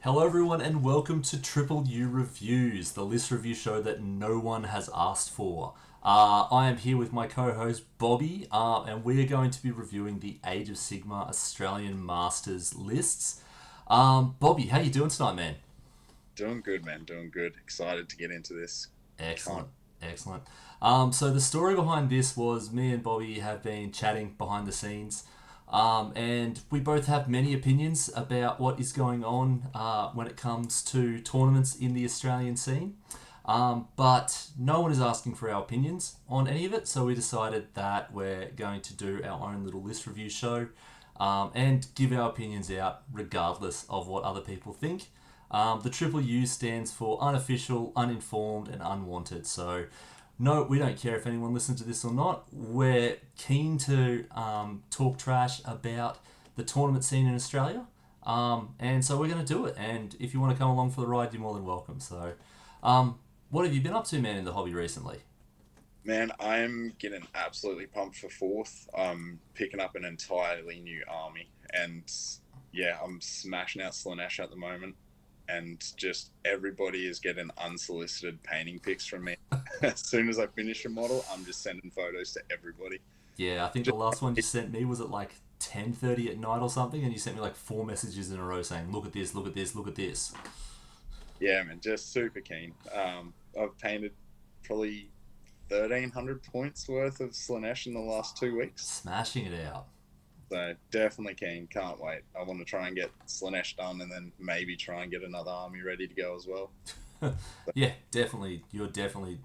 Hello everyone and welcome to Triple U Reviews, the list review show that no one has asked for. I am here with my co-host Bobby, and we are going to be reviewing the Age of Sigmar Australian Masters lists. Bobby, how you doing tonight, man? Doing good, man. Doing good. Excited to get into this. Excellent, Can't. excellent. So the story behind this was me and Bobby have been chatting behind the scenes, and we both have many opinions about what is going on when it comes to tournaments in the Australian scene. But no one is asking for our opinions on any of it, so we decided that we're going to do our own little list review show and give our opinions out regardless of what other people think. The triple U stands for unofficial, uninformed, and unwanted. So, no, we don't care if anyone listens to this or not. We're keen to talk trash about the tournament scene in Australia. And so we're going to do it. And if you want to come along for the ride, you're more than welcome. So, what have you been up to, man, in the hobby recently? Man, I'm getting absolutely pumped for fourth. I'm picking up an entirely new army. And yeah, I'm smashing out Slanesh at the moment. And just everybody is getting unsolicited painting pics from me. As soon as I finish a model, I'm just sending photos to everybody. Yeah, I think the Just, last one you sent me was at like 10:30 at night or something, and you sent me like four messages in a row saying, "Look at this, look at this, look at this." yeah, man, just super keen. I've painted probably 1,300 points worth of Slanesh in the last 2 weeks. Smashing it out. So definitely keen. Can't wait. I want to try and get Slanesh done and then maybe try and get another army ready to go as well. Yeah, definitely. You're definitely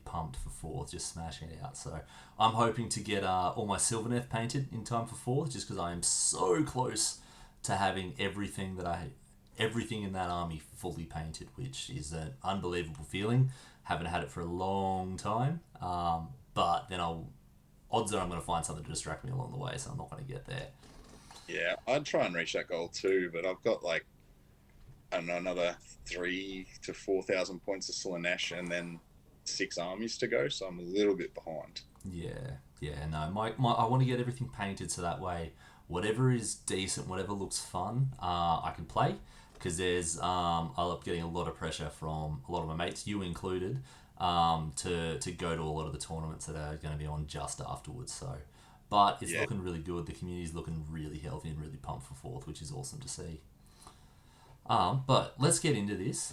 pumped for fourth, just smashing it out. So I'm hoping to get all my Sylvaneth painted in time for fourth, just because I am so close to having everything in that army fully painted, which is an unbelievable feeling. Haven't had it for a long time, but then odds are I'm going to find something to distract me along the way, so I'm not going to get there. Yeah, I'd try and reach that goal too, but I've got like I don't know another 3 to 4 thousand points of Slanesh and then 6 armies to go, so I'm a little bit behind. Yeah, no. I want to get everything painted so that way, whatever is decent, whatever looks fun, I can play. Because I'll up getting a lot of pressure from a lot of my mates, you included, to go to a lot of the tournaments that are going to be on just afterwards. So, but it's Yeah, looking really good. The community's looking really healthy and really pumped for fourth, which is awesome to see. But let's get into this.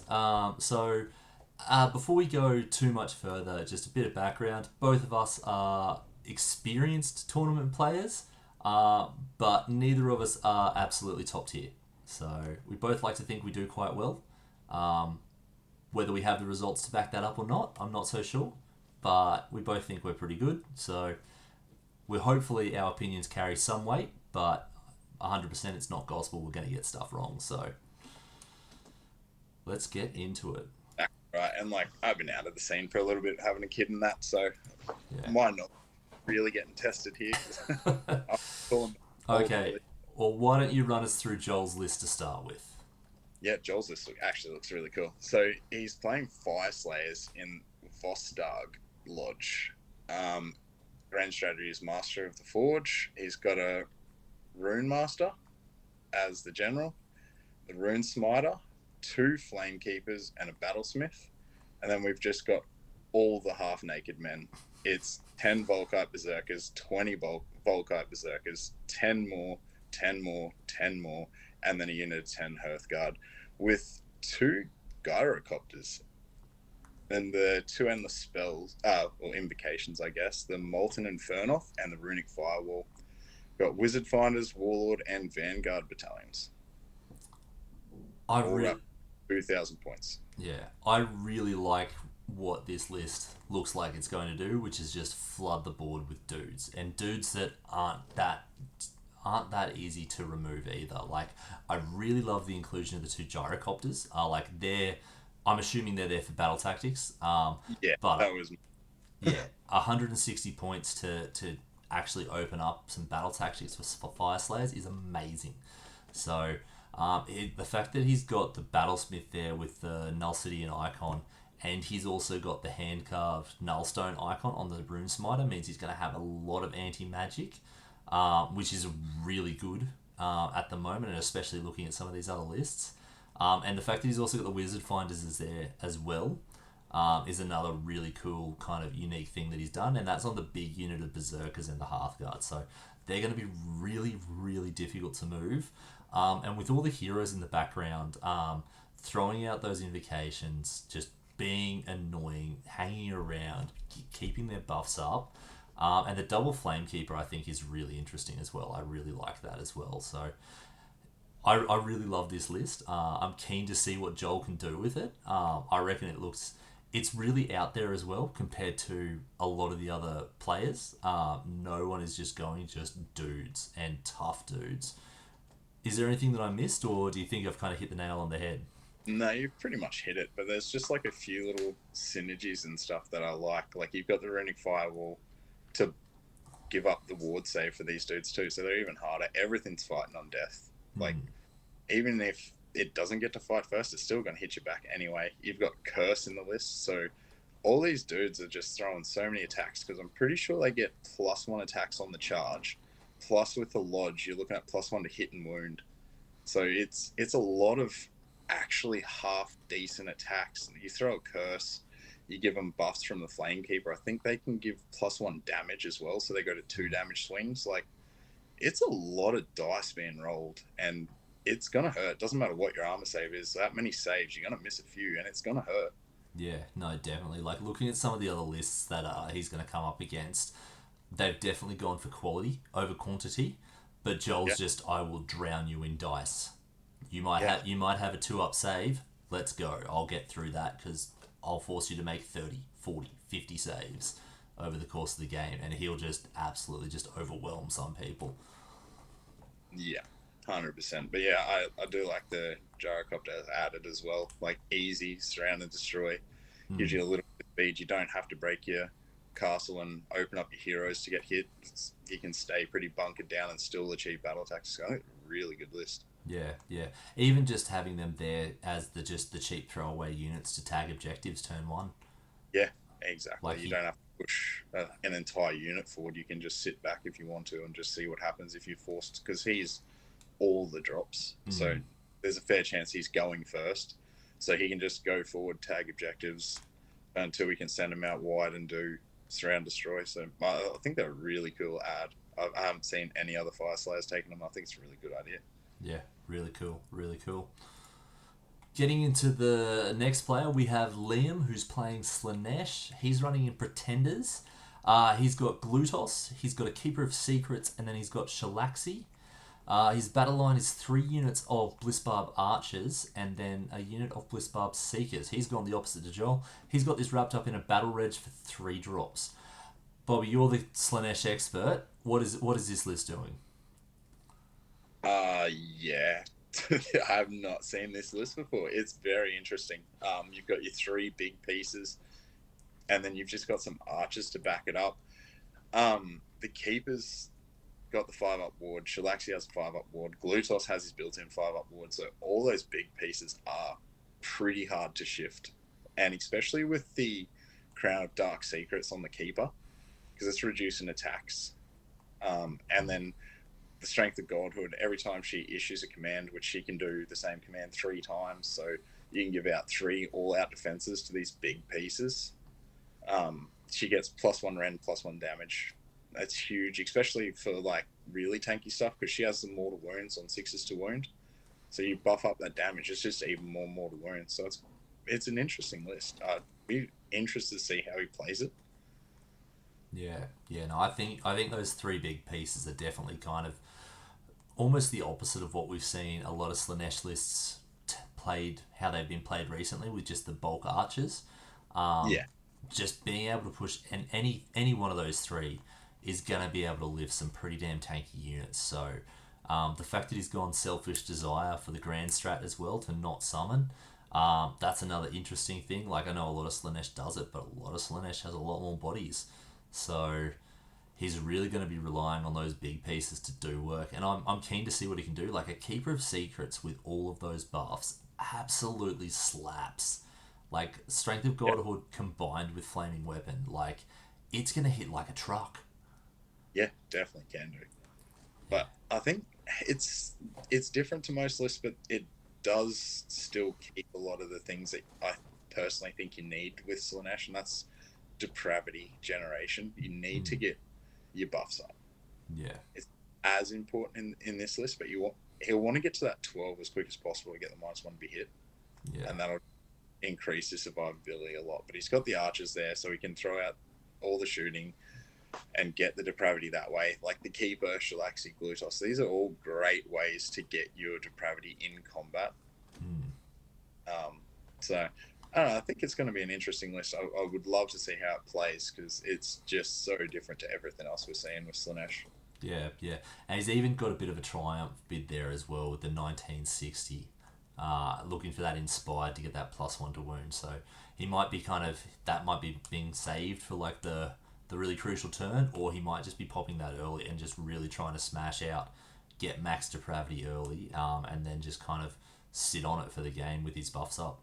Before we go too much further, just a bit of background. Both of us are experienced tournament players, but neither of us are absolutely top tier. So we both like to think we do quite well. Whether we have the results to back that up or not, I'm not so sure. But we both think we're pretty good. So we're hopefully our opinions carry some weight, but 100% it's not gospel. We're going to get stuff wrong. So let's get into it. right. And like I've been out of the scene for a little bit, having a kid and that, so Yeah. mine not really getting tested here. I'm calling old Okay. Well, why don't you run us through Joel's list to start with? Yeah, Joel's list actually looks really cool. So he's playing Fire Slayers in Vostarg Lodge. Um, Grand strategy is Master of the Forge. He's got a Rune Master as the general, the Rune Smiter, two Flame Keepers, and a Battlesmith. And then we've just got all the half naked men. It's 10 Volkite Berserkers, 20 Volkite Berserkers, 10 more, 10 more, 10 more, and then a unit of 10 Hearthguard with two Gyrocopters. Then the two endless spells, or invocations, I guess, the Molten Infernoth and the Runic Firewall. Got Wizard Finders, Warlord, and Vanguard battalions. I All re- up 2,000 points. yeah, I really like what this list looks like it's going to do, which is just flood the board with dudes and dudes that aren't that easy to remove either. Like, I really love the inclusion of the two gyrocopters. I'm assuming they're there for battle tactics. Yeah, But that was yeah, 160 points to actually open up some battle tactics for Fire Slayers is amazing. So the fact that he's got the Battlesmith there with the Null City and icon, and he's also got the hand carved Nullstone icon on the Rune Smiter means he's going to have a lot of anti magic, which is really good at the moment, and especially looking at some of these other lists. And the fact that he's also got the Wizard Finders is there as well is another really cool kind of unique thing that he's done, and that's on the big unit of Berserkers and the Hearthguard. So they're going to be really, really difficult to move. And with all the heroes in the background, throwing out those invocations, just being annoying, hanging around, keeping their buffs up. And the double Flamekeeper, I think, is really interesting as well. I really like that as well. So I really love this list. I'm keen to see what Joel can do with it. I reckon it's really out there as well compared to a lot of the other players. No one is just going just dudes and tough dudes. Is there anything that I missed, or do you think I've kind of hit the nail on the head? No, you've pretty much hit it, but there's just like a few little synergies and stuff that I like. Like you've got the Runic Firewall to give up the ward save for these dudes too, so they're even harder. Everything's fighting on death. Like even if it doesn't get to fight first, it's still going to hit you back anyway. You've got Curse in the list, so all these dudes are just throwing so many attacks because I'm pretty sure they get +1 attacks on the charge. Plus with the Lodge, you're looking at +1 to hit and wound. So it's a lot of actually half decent attacks. You throw a Curse, you give them buffs from the Flamekeeper. I think they can give +1 damage as well, so they go to 2 damage swings. Like it's a lot of dice being rolled, and it's gonna hurt. Doesn't matter what your armor save is. That many saves, you're gonna miss a few, and it's gonna hurt. Yeah, no, definitely. Like looking at some of the other lists that he's going to come up against, they've definitely gone for quality over quantity. But Joel's Yeah, just, I will drown you in dice. yeah, You might have a 2-up save. Let's go. I'll get through that because I'll force you to make 30, 40, 50 saves over the course of the game, and he'll just absolutely just overwhelm some people. yeah, 100%. But yeah, I do like the Gyrocopter added as well. Like easy, surround and destroy. Gives you a little bit of speed. You don't have to break your castle and open up your heroes to get hit. You can stay pretty bunkered down and still achieve battle attacks. So I think really good list. Yeah, yeah. Even just having them there as the cheap throwaway units to tag objectives turn one. Yeah, exactly. Like You you, don't have to push an entire unit forward. You can just sit back if you want to and just see what happens if you're forced. Because he's all the drops. So there's a fair chance he's going first. So he can just go forward, tag objectives until we can send him out wide and do surround destroy. So I think they're a really cool ad. I haven't seen any other Fire Slayers taking them. I think it's a really good idea. yeah, really cool, really cool. Getting into the next player, we have Liam, who's playing Slanesh. He's running in Pretenders. He's got Glutos, he's got a Keeper of Secrets, and then he's got Shalaxi. His battle line is 3 units of Blissbarb Archers and then a unit of Blissbarb Seekers. He's gone the opposite to Joel. He's got this wrapped up in a battle reg for 3 drops. Bobby, you're the Slanesh expert. What is this list doing? Yeah. I have not seen this list before. It's very interesting. You've got your 3 big pieces, and then you've just got some archers to back it up. The keepers got the 5-up ward. Shalaxi has a 5-up ward. Glutos has his built-in 5-up ward. So all those big pieces are pretty hard to shift, and especially with the Crown of Dark Secrets on the keeper, because it's reducing attacks. And then the Strength of Godhood, every time she issues a command, which she can do the same command 3 times, so you can give out 3 all-out defenses to these big pieces. She gets +1 rend, +1 damage. That's huge, especially for like really tanky stuff, because she has the mortal wounds on 6s to wound. So you buff up that damage, it's just even more mortal wounds. So it's an interesting list. Be interested to see how he plays it. Yeah, yeah. No, I think those 3 big pieces are definitely kind of almost the opposite of what we've seen a lot of Slanesh lists played, how they've been played recently with just the bulk archers. Yeah, Just being able to push, and any one of those 3 is going to be able to lift some pretty damn tanky units. So the fact that he's gone Selfish Desire for the Grand Strat as well to not summon, that's another interesting thing. Like I know a lot of Slanesh does it, but a lot of Slanesh has a lot more bodies. So he's really going to be relying on those big pieces to do work. And I'm keen to see what he can do. Like a Keeper of Secrets with all of those buffs absolutely slaps. Like Strength of yeah, Godhood combined with Flaming Weapon, like it's going to hit like a truck. yeah, definitely can do. Yeah. But I think it's different to most lists, but does still keep a lot of the things that I personally think you need with Slaanesh, and that's depravity generation. You need to Mm. get your buffs up. Yeah. It's as important in this list, but he'll want to get to that 12 as quick as possible to get the -1 to be hit, Yeah. and that'll increase his survivability a lot. But he's got the archers there, so he can throw out all the shooting and get the depravity that way. Like the Keeper, Shalaxi, Glutos, these are all great ways to get your depravity in combat. Mm. So I don't know, I think it's going to be an interesting list. I would love to see how it plays because it's just so different to everything else we're seeing with Slaanesh. Yeah, yeah. And he's even got a bit of a triumph bid there as well with the 1960. Looking for that inspired to get that +1 to wound. So he might be that might be being saved for like the really crucial turn, or he might just be popping that early and just really trying to smash out, get max depravity early, and then just kind of sit on it for the game with his buffs up.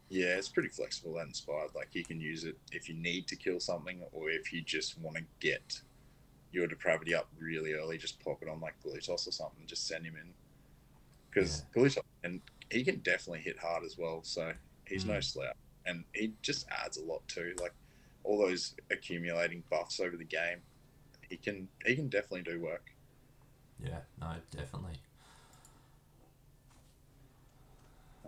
Yeah, it's pretty flexible, that inspired. Like you can use it if you need to kill something or if you just want to get your depravity up really early, just pop it on like Glutos or something, just send him in. Yeah. Because Glutos, and he can definitely hit hard as well, so he's no Mm. slouch. And he just adds a lot too. Like all those accumulating buffs over the game, he can definitely do work. Yeah. No, definitely.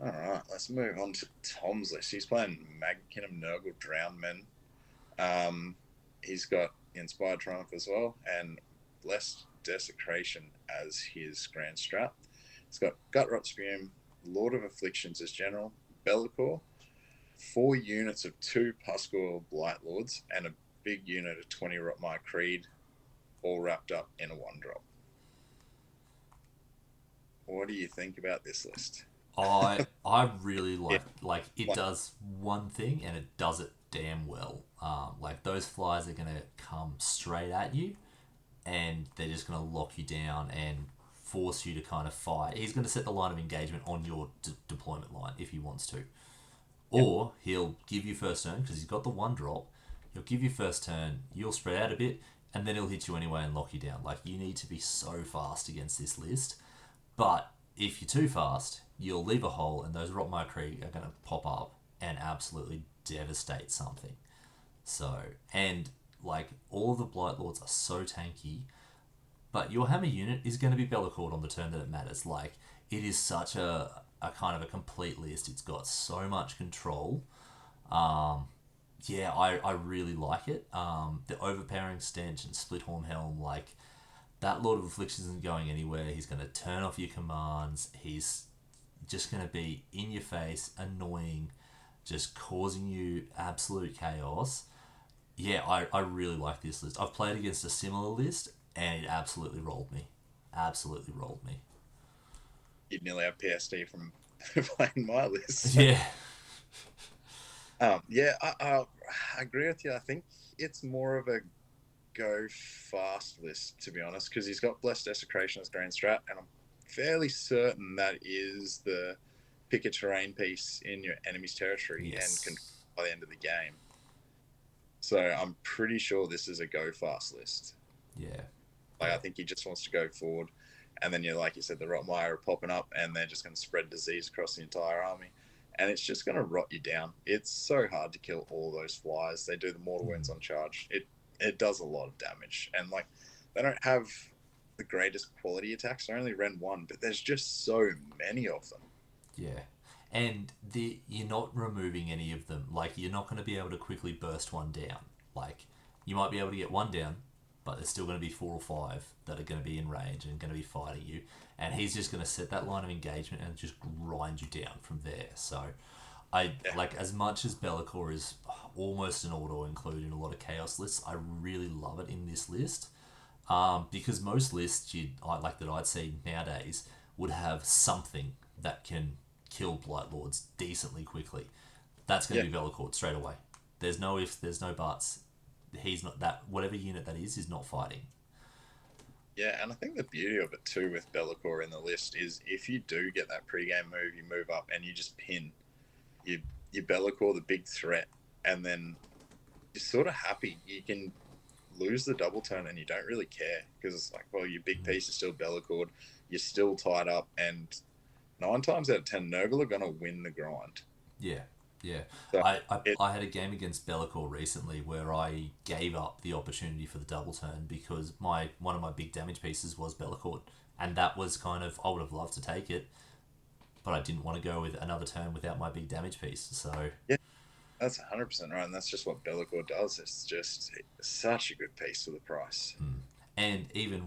All right, let's move on to Tom's list. He's playing Magkinum Nurgle Drowned Men. He's got Inspired Triumph as well, and Blessed Desecration as his grand strat. He's got Gutrot Spume, Lord of Afflictions as general, Be'lakor, 4 units of 2 Pascal Blight Lords, and a big unit of 20 Rotmire Creed, all wrapped up in a 1-drop. What do you think about this list? I really Yeah, like it does one thing and it does it damn well. Like those flies are gonna come straight at you and they're just gonna lock you down and force you to kind of fight. He's gonna set the line of engagement on your deployment line if he wants to, yeah, or he'll give you first turn because he's got the 1-drop. He'll give you first turn. You'll spread out a bit and then he'll hit you anyway and lock you down. Like you need to be so fast against this list. But if you're too fast, you'll leave a hole, and those Rotmire Krieg are going to pop up and absolutely devastate something. So, and like all of the Blight Lords are so tanky, but your Hammer unit is going to be Bellacord on the turn that it matters. Like it is such a kind of a complete list. It's got so much control. Um, yeah, I really like it. The overpowering stench and Splithorn Helm, like that Lord of Afflictions isn't going anywhere. He's going to turn off your commands. He's just going to be in your face, annoying, just causing you absolute chaos. Yeah, I really like this list. I've played against a similar list and it absolutely rolled me. Absolutely rolled me. you'd nearly have PSD from playing my list. Yeah. Yeah, I agree with you. I think it's more of a go fast list, to be honest, because he's got Blessed Desecration as Grand Strat, and I'm fairly certain that is the pick a terrain piece in your enemy's territory and control Yes. by the end of the game. So I'm pretty sure this is a go fast list. Yeah. Like I Yeah. think he just wants to go forward, and then like you said, the Rotmire are popping up, and they're just going to spread disease across the entire army, and it's just going to rot you down. It's so hard to kill all those flies. They do the mortal wounds Mm. on charge. It does a lot of damage, and like they don't have the greatest quality attacks. They're only Ren 1, but there's just so many of them. Yeah. And you're not removing any of them. Like you're not going to be able to quickly burst one down. Like you might be able to get one down, but there's still going to be 4 or 5 that are going to be in range and going to be fighting you. And he's just going to set that line of engagement and just grind you down from there. So I Yeah, like as much as Be'lakor is almost an auto include in a lot of chaos lists. I really love it in this list. Because most lists like that I'd see nowadays would have something that can kill Blight Lords decently quickly. That's going yeah, to be Velocord straight away. There's no ifs, there's no buts. He's not that. Whatever unit that is not fighting. yeah. And I think the beauty of it too with Be'lakor in the list is if you do get that pre-game move, you move up and you just pin you you Be'lakor the big threat, and then you're sort of happy. You can lose the double turn and you don't really care because it's like, well, your big piece is still Bellacord, you're still tied up, and nine times out of 10, Nurgle are going to win the grind. Yeah, yeah. So it, I had a game against Bellor recently where I gave up the opportunity for the double turn because one of my big damage pieces was Bellor, and that was kind of, I would have loved to take it, but I didn't want to go with another turn without my big damage piece. So yeah, that's 100% right. And that's just what Bellicor does. It's just such a good piece for the price. and even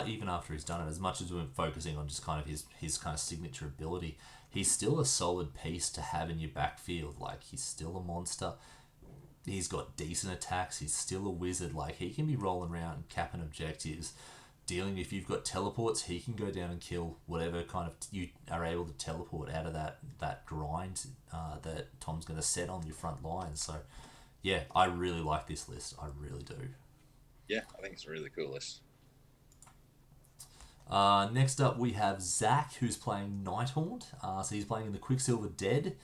even after he's done it, as much as we're focusing on just kind of his kind of signature ability, he's still a solid piece to have in your backfield. Like, he's still a monster. He's got decent attacks. He's still a wizard. Like, he can be rolling around and capping objectives. Dealing, if you've got teleports, he can go down and kill whatever kind of you are able to teleport out of that grind that Tom's going to set on your front line. So yeah, I really like this list. I really do. Yeah, I think it's a really cool list. Next up, we have Zach, who's playing Nighthaunt. So he's playing in the Quicksilver Dead.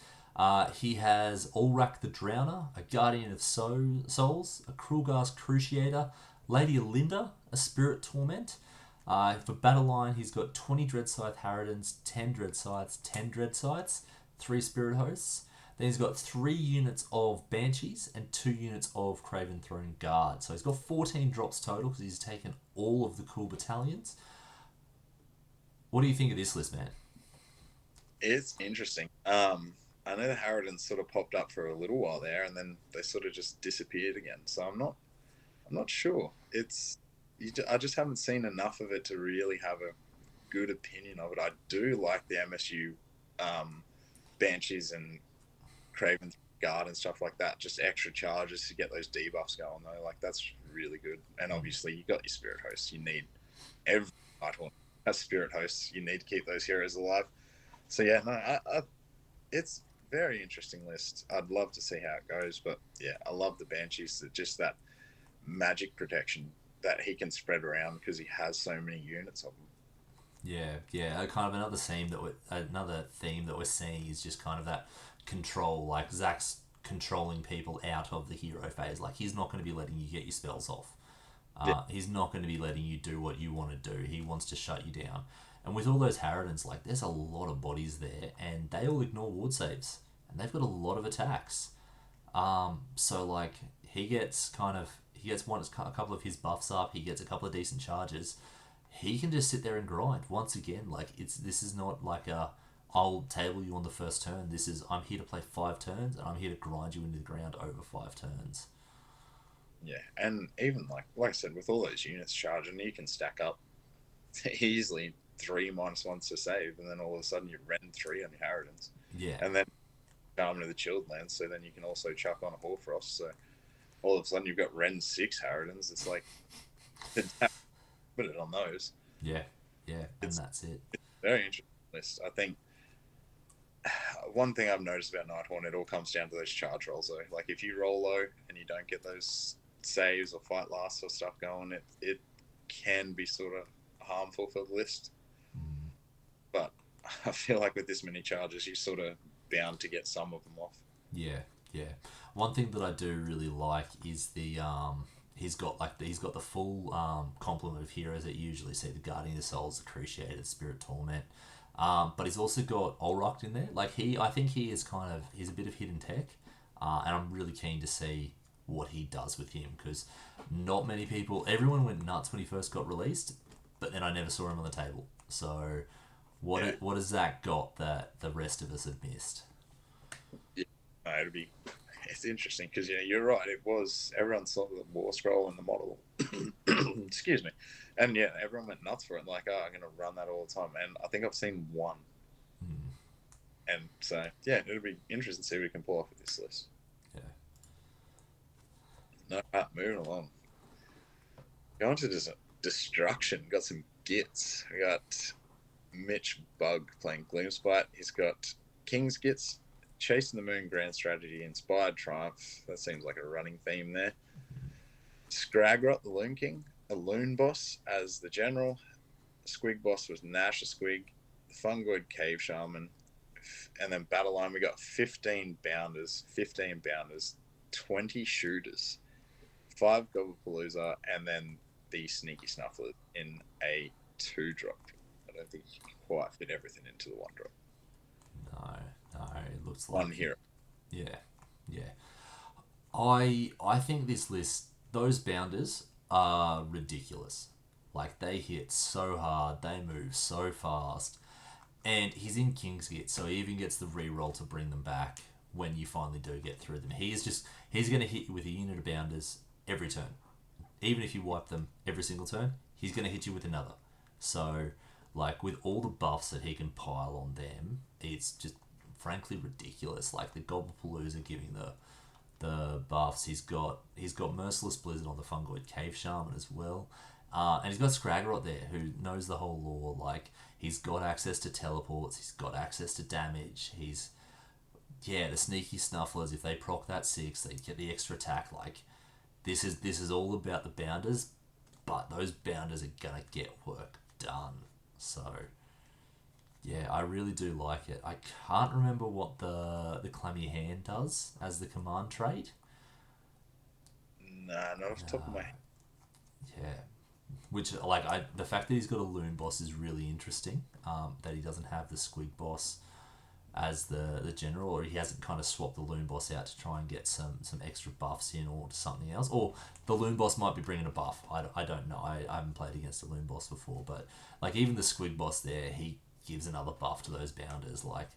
He has Ulrak the Drowner, a Guardian of Souls, a Krulgast Cruciator, Lady Alinda, a Spirit Torment. For Battle Line, he's got 20 Dreadscythe Harridans, 10 Dreadscythes, 10 Dreadscythes, 3 Spirit Hosts. Then he's got 3 units of Banshees and 2 units of Craven Throne Guard. So he's got 14 drops total because he's taken all of the cool battalions. What do you think of this list, man? It's interesting. I know the Harridans sort of popped up for a little while there, and then they sort of just disappeared again. So I'm not sure. I just haven't seen enough of it to really have a good opinion of it. I do like the MSU Banshees and Craven Guard and stuff like that. Just extra charges to get those debuffs going though. Like, that's really good. And obviously you got your Spirit Hosts. You need every Nighthaunt has Spirit Hosts. You need to keep those heroes alive. So yeah, no, it's very interesting list. I'd love to see how it goes, but yeah, I love the Banshees. Just that magic protection that he can spread around because he has so many units of them. Yeah. Kind of another theme that we're seeing is just kind of that control. Like, Zach's controlling people out of the hero phase. Like, he's not going to be letting you get your spells off. Yeah, He's not going to be letting you do what you want to do. He wants to shut you down. And with all those Harridans, like, there's a lot of bodies there, and they all ignore ward saves, and they've got a lot of attacks. So like, he gets a couple of his buffs up. He gets a couple of decent charges. He can just sit there and grind. Once again, like, this is not like I'll table you on the first turn. This is, I'm here to play 5 turns, and I'm here to grind you into the ground over 5 turns. yeah, and even like I said, with all those units charging, you can stack up easily 3 -1s to save, and then all of a sudden you rend 3 on your Harridans, Yeah, and then Charm to the Chilled Lands. So then you can also chuck on a Hoarfrost. So all of a sudden you've got rend 6 Harridans. It's like, put it on those. yeah, yeah, and It's that's it. very interesting list. I think one thing I've noticed about Nighthaunt, it all comes down to those charge rolls though. Like, if you roll low and you don't get those saves or fight last or stuff going, it can be sort of harmful for the list. But I feel like with this many charges, you're sort of bound to get some of them off. Yeah, yeah. One thing that I do really like is he's got the full complement of heroes that you usually see: the Guardian of Souls, the Cruciator, the Spirit Torment. But he's also got Olrucht in there. Like, I think he's a bit of hidden tech, and I'm really keen to see what he does with him because not many people. Everyone went nuts when he first got released, but then I never saw him on the table. So, Yeah, what has Zach got that the rest of us have missed? yeah. No, it's interesting because yeah, you're right. It was everyone saw the War Scroll in the model. Excuse me, and yeah, everyone went nuts for it. Like, oh, I'm gonna run that all the time, and I think I've seen one. And so yeah, it'll be interesting to see what we can pull off with this list. Yeah. No, moving along. Going to just destruction. Got some gits. We got Mitch Bug playing Gloomspite. He's got King's Gits, Chasing the Moon Grand Strategy, Inspired Triumph. That seems like a running theme there. Scragrot the Loon King, a Loon Boss as the General. The Squig Boss was Nash the Squig, the Fungoid Cave Shaman, and then Battle Line we got 15 Bounders, 20 Shooters, 5 Gobblepalooza, and then the Sneaky Snuffler in a 2-drop. I don't think you can quite fit everything into the one drop. No, no, it looks One like hero. yeah, yeah. I think this list, those bounders are ridiculous. Like they hit so hard, they move so fast, and he's in King's Gate, so he even gets the reroll to bring them back when you finally do get through them. He's going to hit you with a unit of bounders every turn, even if you wipe them every single turn. He's going to hit you with another. So, like with all the buffs that he can pile on them, it's just frankly ridiculous. Like the Gobblepalooza giving the buffs. He's got Merciless Blizzard on the Fungoid Cave Shaman as well. And he's got Scraggerot there, who knows the whole lore. Like, he's got access to teleports, he's got access to damage, the sneaky Snufflers, if they proc that 6, they get the extra attack. Like, this is all about the bounders, but those bounders are gonna get work done. So, yeah, I really do like it. I can't remember what the Clammy Hand does as the command trait. Nah, not off the top of my head. Yeah, which the fact that he's got a loon boss is really interesting. That he doesn't have the squig boss as the general, or he hasn't kind of swapped the loon boss out to try and get some extra buffs in or something else. Or the loon boss might be bringing a buff. I don't know. I haven't played against a loon boss before, but like even the squig boss there, he gives another buff to those bounders. Like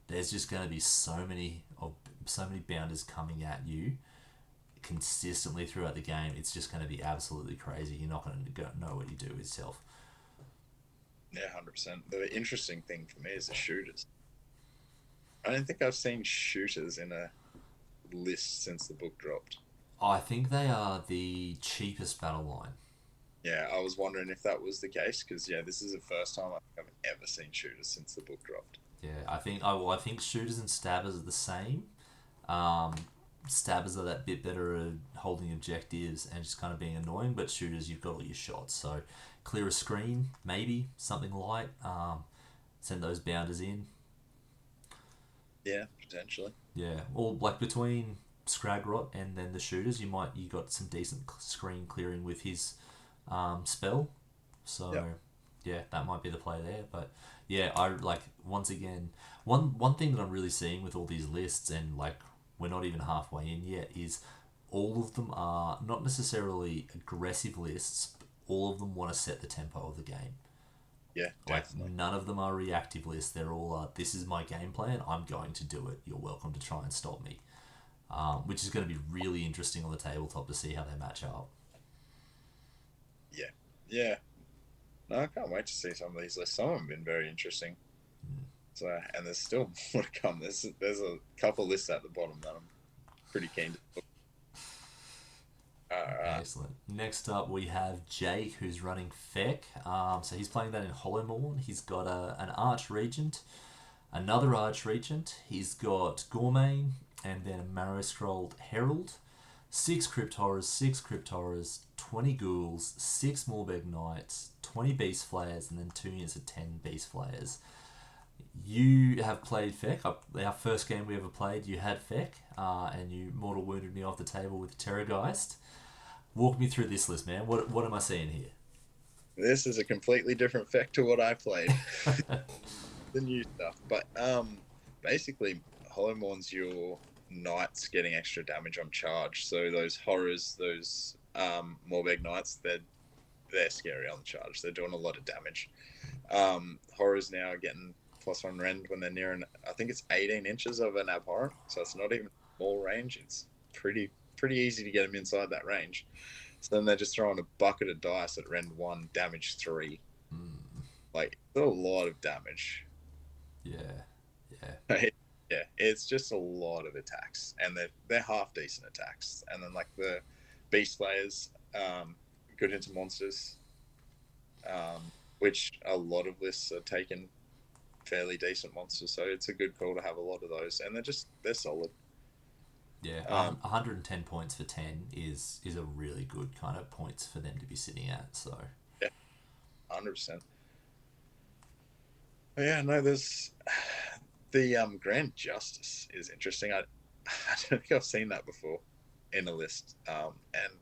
there's just going to be so many bounders coming at you consistently throughout the game. It's just going to be absolutely crazy. You're not going to know what you do with yourself. Yeah, 100%. The interesting thing for me is the shooters. I don't think I've seen shooters in a list since the book dropped. I think they are the cheapest battle line. Yeah, I was wondering if that was the case because this is the first time I've ever seen shooters since the book dropped. Yeah, I think shooters and stabbers are the same. Um, Stabbers are that bit better at holding objectives and just kind of being annoying, but shooters, you've got all your shots. So clear a screen, maybe something light. Send those bounders in. Yeah, potentially. Yeah, or like between Scragrot and then the shooters, you got some decent screen clearing with his spell. So Yep. yeah, that might be the play there. But yeah, I like once again one thing that I'm really seeing with all these lists, and like we're not even halfway in yet, is all of them are not necessarily aggressive lists. But all of them want to set the tempo of the game. Yeah, Like definitely. none of them are reactive lists. They're all this is my game plan. I'm going to do it. You're welcome to try and stop me. Which is going to be really interesting on the tabletop to see how they match up. Yeah. Yeah. No, I can't wait to see some of these lists. Some of them have been very interesting. So, and there's still more to come. There's a couple lists at the bottom that I'm pretty keen to look. Excellent. Next up, we have Jake, who's running Feck. So he's playing that in Hollowmorn. He's got an Arch Regent, another Arch Regent. He's got Gormain, and then a Marrow Scrolled Herald. 6 Crypt Horrors, 20 Ghouls, 6 Morbeg Knights, 20 Beast Flayers, and then 2 units of 10 Beast Flayers. You have played Feck. Our first game we ever played, you had Feck, and you mortal wounded me off the table with Terrorgeist. Walk me through this list, man. What am I seeing here? This is a completely different effect to what I played. The new stuff. But basically, Hollowmourn's your knights getting extra damage on charge. So those horrors, those Morbeg knights, they're scary on the charge. They're doing a lot of damage. Horrors now are getting +1 rend when they're near I think it's 18 inches of an abhorrent, so it's not even small range. It's pretty easy to get them inside that range. So then they're just throwing a bucket of dice at rend 1, damage 3. Like, it's a lot of damage. Yeah, Yeah, it's just a lot of attacks, and they're half decent attacks. And then like the beast slayers, good into monsters, which a lot of lists are taking fairly decent monsters, so it's a good call to have a lot of those, and they're solid. yeah. 110 points for 10 is a really good kind of points for them to be sitting at. So Yeah, 100%. But yeah, no, there's the Grand Justice is interesting. I don't think I've seen that before in a list, and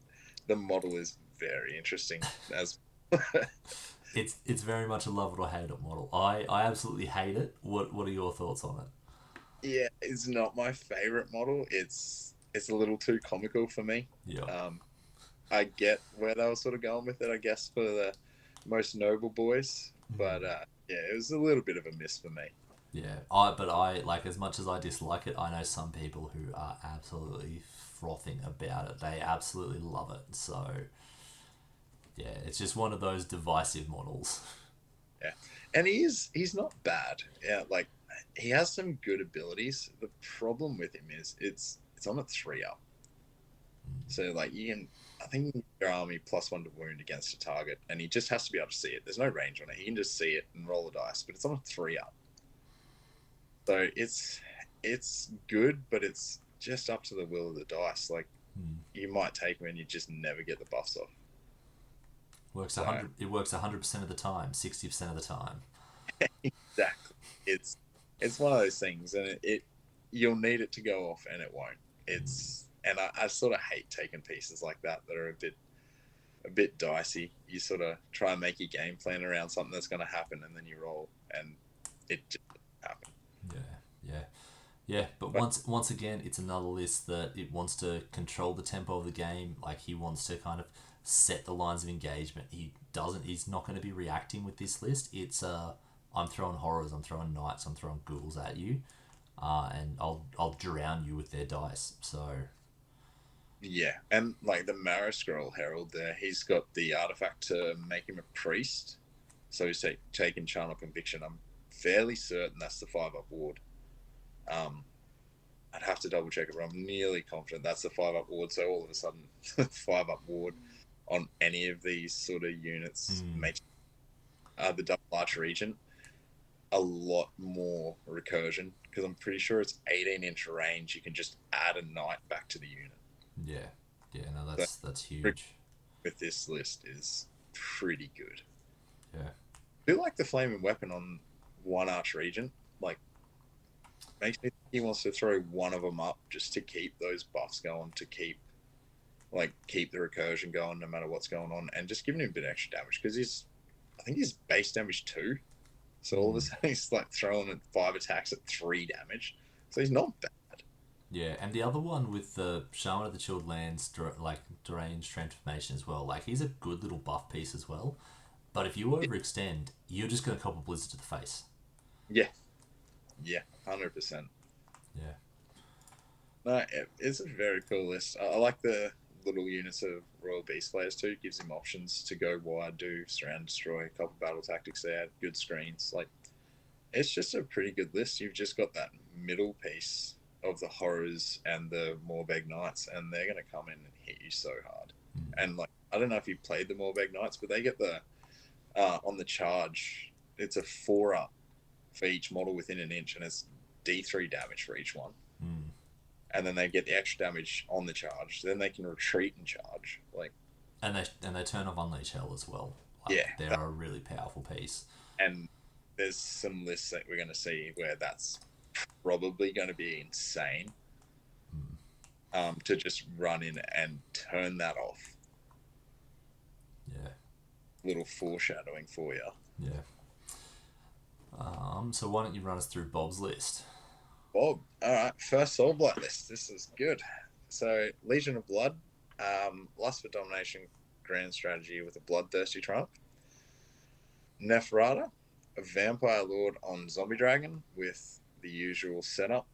the model is very interesting as It's very much a love it or hate it model. I absolutely hate it. What are your thoughts on it? Yeah, it's not my favorite model. It's a little too comical for me. Yeah. Um, I get where they were sort of going with it, I guess, for the most noble boys, but yeah, it was a little bit of a miss for me. Yeah, I like as much as I dislike it. I know some people who are absolutely frothing about it. They absolutely love it. So yeah, it's just one of those divisive models. Yeah, and he's not bad. Yeah, like he has some good abilities. The problem with him is it's on a 3 up. So like you can, I think you can your army +1 to wound against a target, and he just has to be able to see it. There's no range on it. He can just see it and roll the dice, but it's on a 3 up. So it's good, but it's just up to the will of the dice. Like you might take him and you just never get the buffs off. Works a So hundred. It works 100% of the time. 60% of the time. exactly, it's it's one of those things, and it you'll need it to go off, and it won't. It's and I sort of hate taking pieces like that are a bit dicey. You sort of try and make your game plan around something that's going to happen, and then you roll, and it just doesn't happen. Yeah, yeah, yeah. But But once again, it's another list that it wants to control the tempo of the game. Like he wants to kind of set the lines of engagement. He doesn't. He's not going to be reacting with this list. It's I'm throwing horrors. I'm throwing knights. I'm throwing ghouls at you. And I'll drown you with their dice. So yeah, and like the Marrow Scroll Herald there, he's got the artifact to make him a priest. So he's taking Charnel Conviction. I'm fairly certain that's the 5 up ward. Um, I'd have to double check it, but I'm nearly confident that's the 5 up ward. So all of a sudden, 5 up ward on any of these sort of units makes the double arch regent a lot more recursion because I'm pretty sure it's 18-inch range. You can just add a knight back to the unit. yeah, yeah. No, So that's huge. with this list is pretty good. Yeah. I do like the flaming weapon on one arch regent. Like makes me think he wants to throw one of them up just to keep those buffs going, to keep the recursion going no matter what's going on, and just giving him a bit of extra damage because I think he's base damage 2. So all of a sudden he's like throwing at 5 attacks at 3 damage. So he's not bad. Yeah, and the other one with the Shaman of the Chilled Lands, like deranged transformation as well. Like he's a good little buff piece as well. But if you overextend, you're just gonna cop a blizzard to the face. Yeah, yeah, 100%. Yeah. No, it's a very cool list. I like the little units of Royal Beast Players too. It gives him options to go wide, do surround, destroy, a couple battle tactics there, good screens. Like it's just a pretty good list. You've just got that middle piece of the horrors and the Morbeg Knights, and they're going to come in and hit you so hard. And like, I don't know if you played the Morbeg Knights, but they get the on the charge. It's a 4 up for each model within an inch, and it's D3 damage for each one. And then they get the extra damage on the charge. Then they can retreat and charge. Like, And they turn off Unleash Hell as well. Like yeah, they're a really powerful piece. and there's some lists that we're going to see where that's probably going to be insane. To just run in and turn that off. Yeah. Little foreshadowing for you. Yeah. So why don't you run us through Bob's list? Bob, all right, first Soul Blight list. This is good. So Legion of Blood, Lust for Domination, grand strategy with a bloodthirsty trump. Neferata, a Vampire Lord on Zombie Dragon with the usual setup.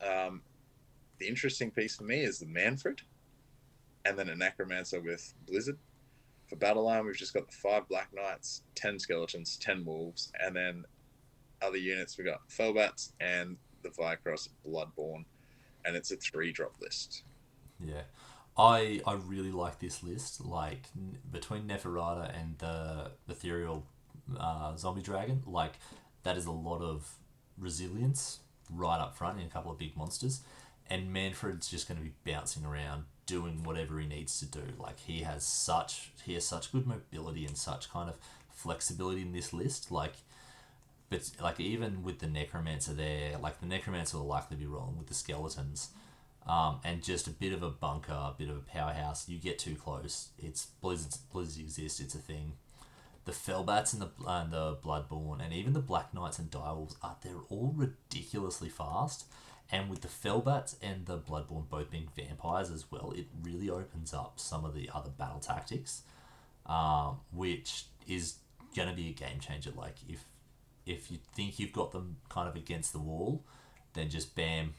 The interesting piece for me is the Manfred, and then a Necromancer with Blizzard. For Battle Line, we've just got the 5 Black Knights, 10 Skeletons, 10 Wolves, and then other units we got Felbats and the Vicross Bloodborne, and it's a 3-drop list. Yeah. I really like this list. Like between Neferata and the ethereal zombie dragon, like that is a lot of resilience right up front in a couple of big monsters, and Manfred's just going to be bouncing around doing whatever he needs to do. Like he has such good mobility and such kind of flexibility in this list. But like even with the Necromancer there, like the Necromancer will likely be rolling with the skeletons. And just a bit of a bunker, a bit of a powerhouse. You get too close, it's blizzards exist. It's a thing. the Fellbats and the Bloodborne and even the Black Knights and Direwolves they're all ridiculously fast. And with the Fellbats and the Bloodborne both being vampires as well, it really opens up some of the other battle tactics, which is gonna be a game changer. Like if you think you've got them kind of against the wall, then just bam,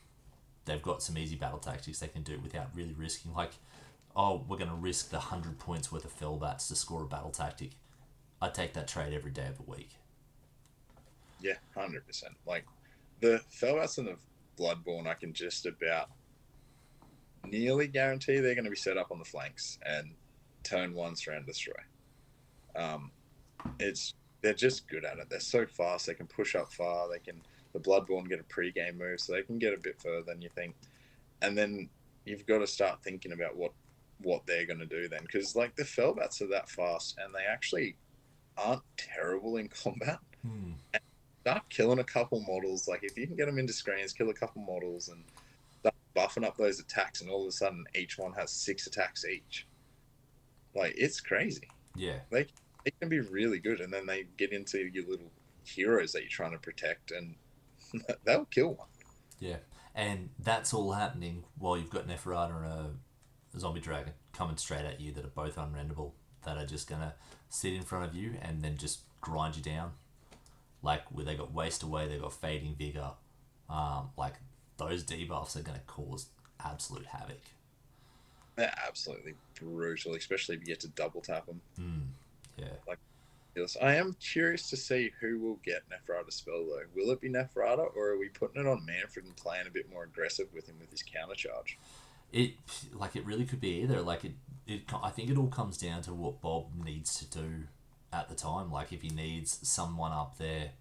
they've got some easy battle tactics they can do without really risking. Like, oh, we're gonna risk the 100 points worth of Fellbats to score a battle tactic. I take that trade every day of the week. Yeah, 100%. Like the Felbats and the Bloodborne, I can just about nearly guarantee they're going to be set up on the flanks and turn one surround destroy. Um, it's they're just good at it. They're so fast. They can push up far. The Bloodborne get a pre-game move, so they can get a bit further than you think. And then you've got to start thinking about what they're going to do then, because like the Felbats are that fast, and they actually aren't terrible in combat. And start killing a couple models. Like if you can get them into screens, kill a couple models, and start buffing up those attacks, and all of a sudden each one has 6 attacks each. Like it's crazy. Yeah, They can be really good, and then they get into your little heroes that you're trying to protect, and they'll kill one. yeah. And that's all happening while you've got Neferata and a zombie dragon coming straight at you that are both unrenderable, that are just gonna sit in front of you and then just grind you down. Like where they got waste away, they got fading vigor. Like those debuffs are gonna cause absolute havoc. They're absolutely brutal, especially if you get to double tap them. Yeah. Like, yes, I am curious to see who will get Neferata's spell though. Will it be Neferata, or are we putting it on Manfred and playing a bit more aggressive with him with his counter charge? It it really could be either. I think it all comes down to what Bob needs to do at the time. Like if he needs someone up there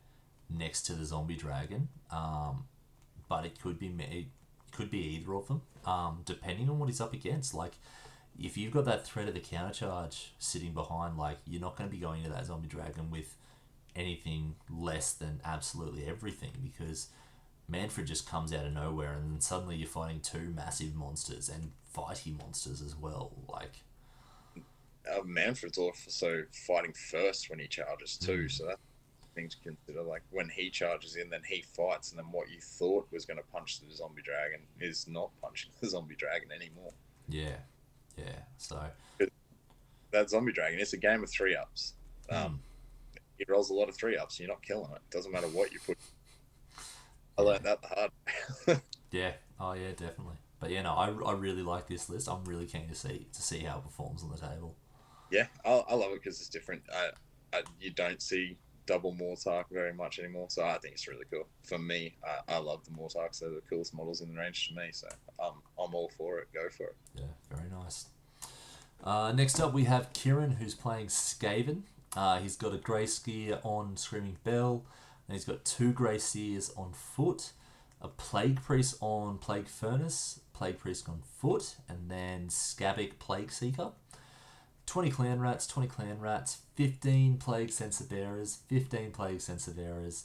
next to the zombie dragon, but it could be either of them, depending on what he's up against. Like if you've got that threat of the counter charge sitting behind, like you're not going to be going into that zombie dragon with anything less than absolutely everything, because Manfred just comes out of nowhere and then suddenly you're fighting 2 massive monsters and fighty monsters as well. Like, Manfred's also fighting first when he charges too, so that's thing to consider. Like when he charges in, then he fights, and then what you thought was going to punch the zombie dragon is not punching the zombie dragon anymore. yeah, yeah. So, That zombie dragon, it's a game of 3-ups. He rolls a lot of 3-ups, and you're not killing it. Doesn't matter what you put. I learned that the hard way. yeah. Oh, yeah, definitely. But yeah, no, I really like this list. I'm really keen to see how it performs on the table. Yeah, I love it because it's different. You don't see double Mortark very much anymore, so I think it's really cool. For me, I love the Mortarks. They're the coolest models in the range to me, so I'm all for it. Go for it. Yeah, very nice. Next up, we have Kieran, who's playing Skaven. He's got a Grey Skier on Screaming Bell, and he's got 2 Grey Seers on foot, a Plague Priest on Plague Furnace, Plague Priest on foot, and then Skabic Plague Seeker. 20 Clan Rats, 15 Plague Sensor Bearers, 15 Plague Sensor Bearers,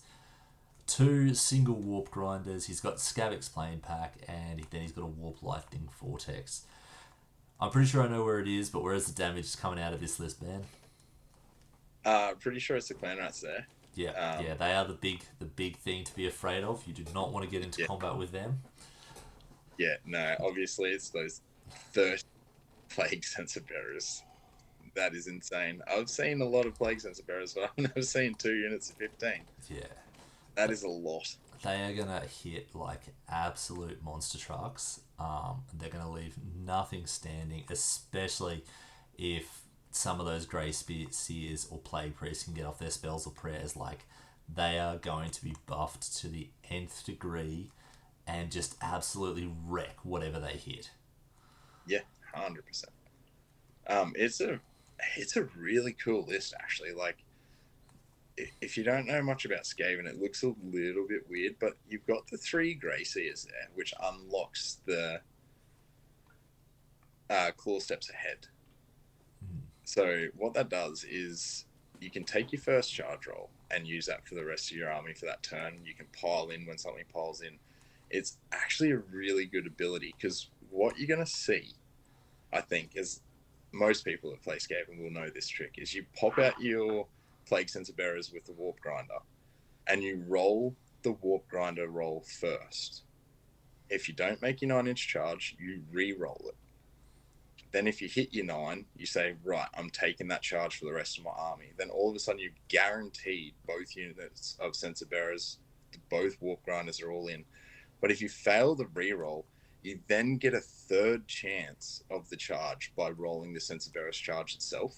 2 single Warp Grinders. He's got Skabic's Plane Pack, and then he's got a Warp Lightning Vortex. I'm pretty sure I know where it is, but where's the damage coming out of this list, man? Pretty sure it's the Clan Rats there. Yeah, yeah, they are the big thing to be afraid of. You do not want to get into combat with them. Yeah, no, obviously it's those 30 Plague Sensor Bearers. That is insane. I've seen a lot of Plague Sensor Bearers, but I've never seen 2 units of 15. Yeah. That is a lot. They are going to hit like absolute monster trucks. They're going to leave nothing standing, especially if some of those Grey Seers or Plague Priests can get off their spells or prayers. Like, they are going to be buffed to the nth degree and just absolutely wreck whatever they hit. Yeah, 100%. It's a really cool list, actually. Like, if you don't know much about Skaven, it looks a little bit weird, but you've got the 3 Grey Seers there, which unlocks the Claw Steps Ahead. So what that does is you can take your first charge roll and use that for the rest of your army for that turn. You can pile in when something piles in. It's actually a really good ability, because what you're going to see, I think, is most people that play Skaven will know this trick, is you pop out your Plague Sensor Bearers with the Warp Grinder, and you roll the Warp Grinder roll first. If you don't make your 9-inch charge, you re-roll it. Then if you hit your 9, you say, right, I'm taking that charge for the rest of my army. Then all of a sudden you've guaranteed both units of Sensor Bearers, both Warp Grinders are all in. But if you fail the re-roll, you then get a third chance of the charge by rolling the Sensor Bearer's charge itself.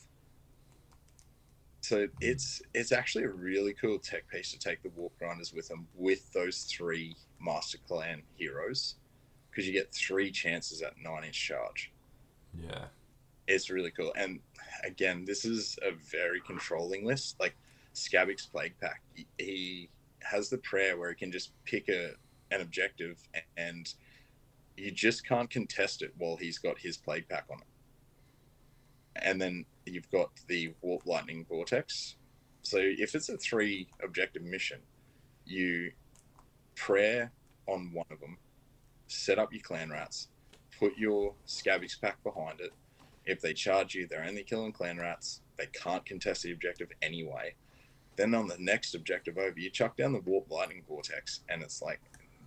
So it's actually a really cool tech piece to take the Warp Grinders with them, with those 3 Master Clan heroes, because you get 3 chances at 9-inch charge. Yeah. It's really cool. And again, this is a very controlling list. Like Skabik's Plague Pack, he has the prayer where he can just pick an objective and you just can't contest it while he's got his Plague Pack on it. And then you've got the Warp Lightning Vortex. So if it's a 3 objective mission, you prayer on one of them, set up your clan rats, put your Skabik's Pack behind it. If they charge you, they're only killing clan rats. They can't contest the objective anyway. Then on the next objective over, you chuck down the Warp Lightning Vortex, and it's like,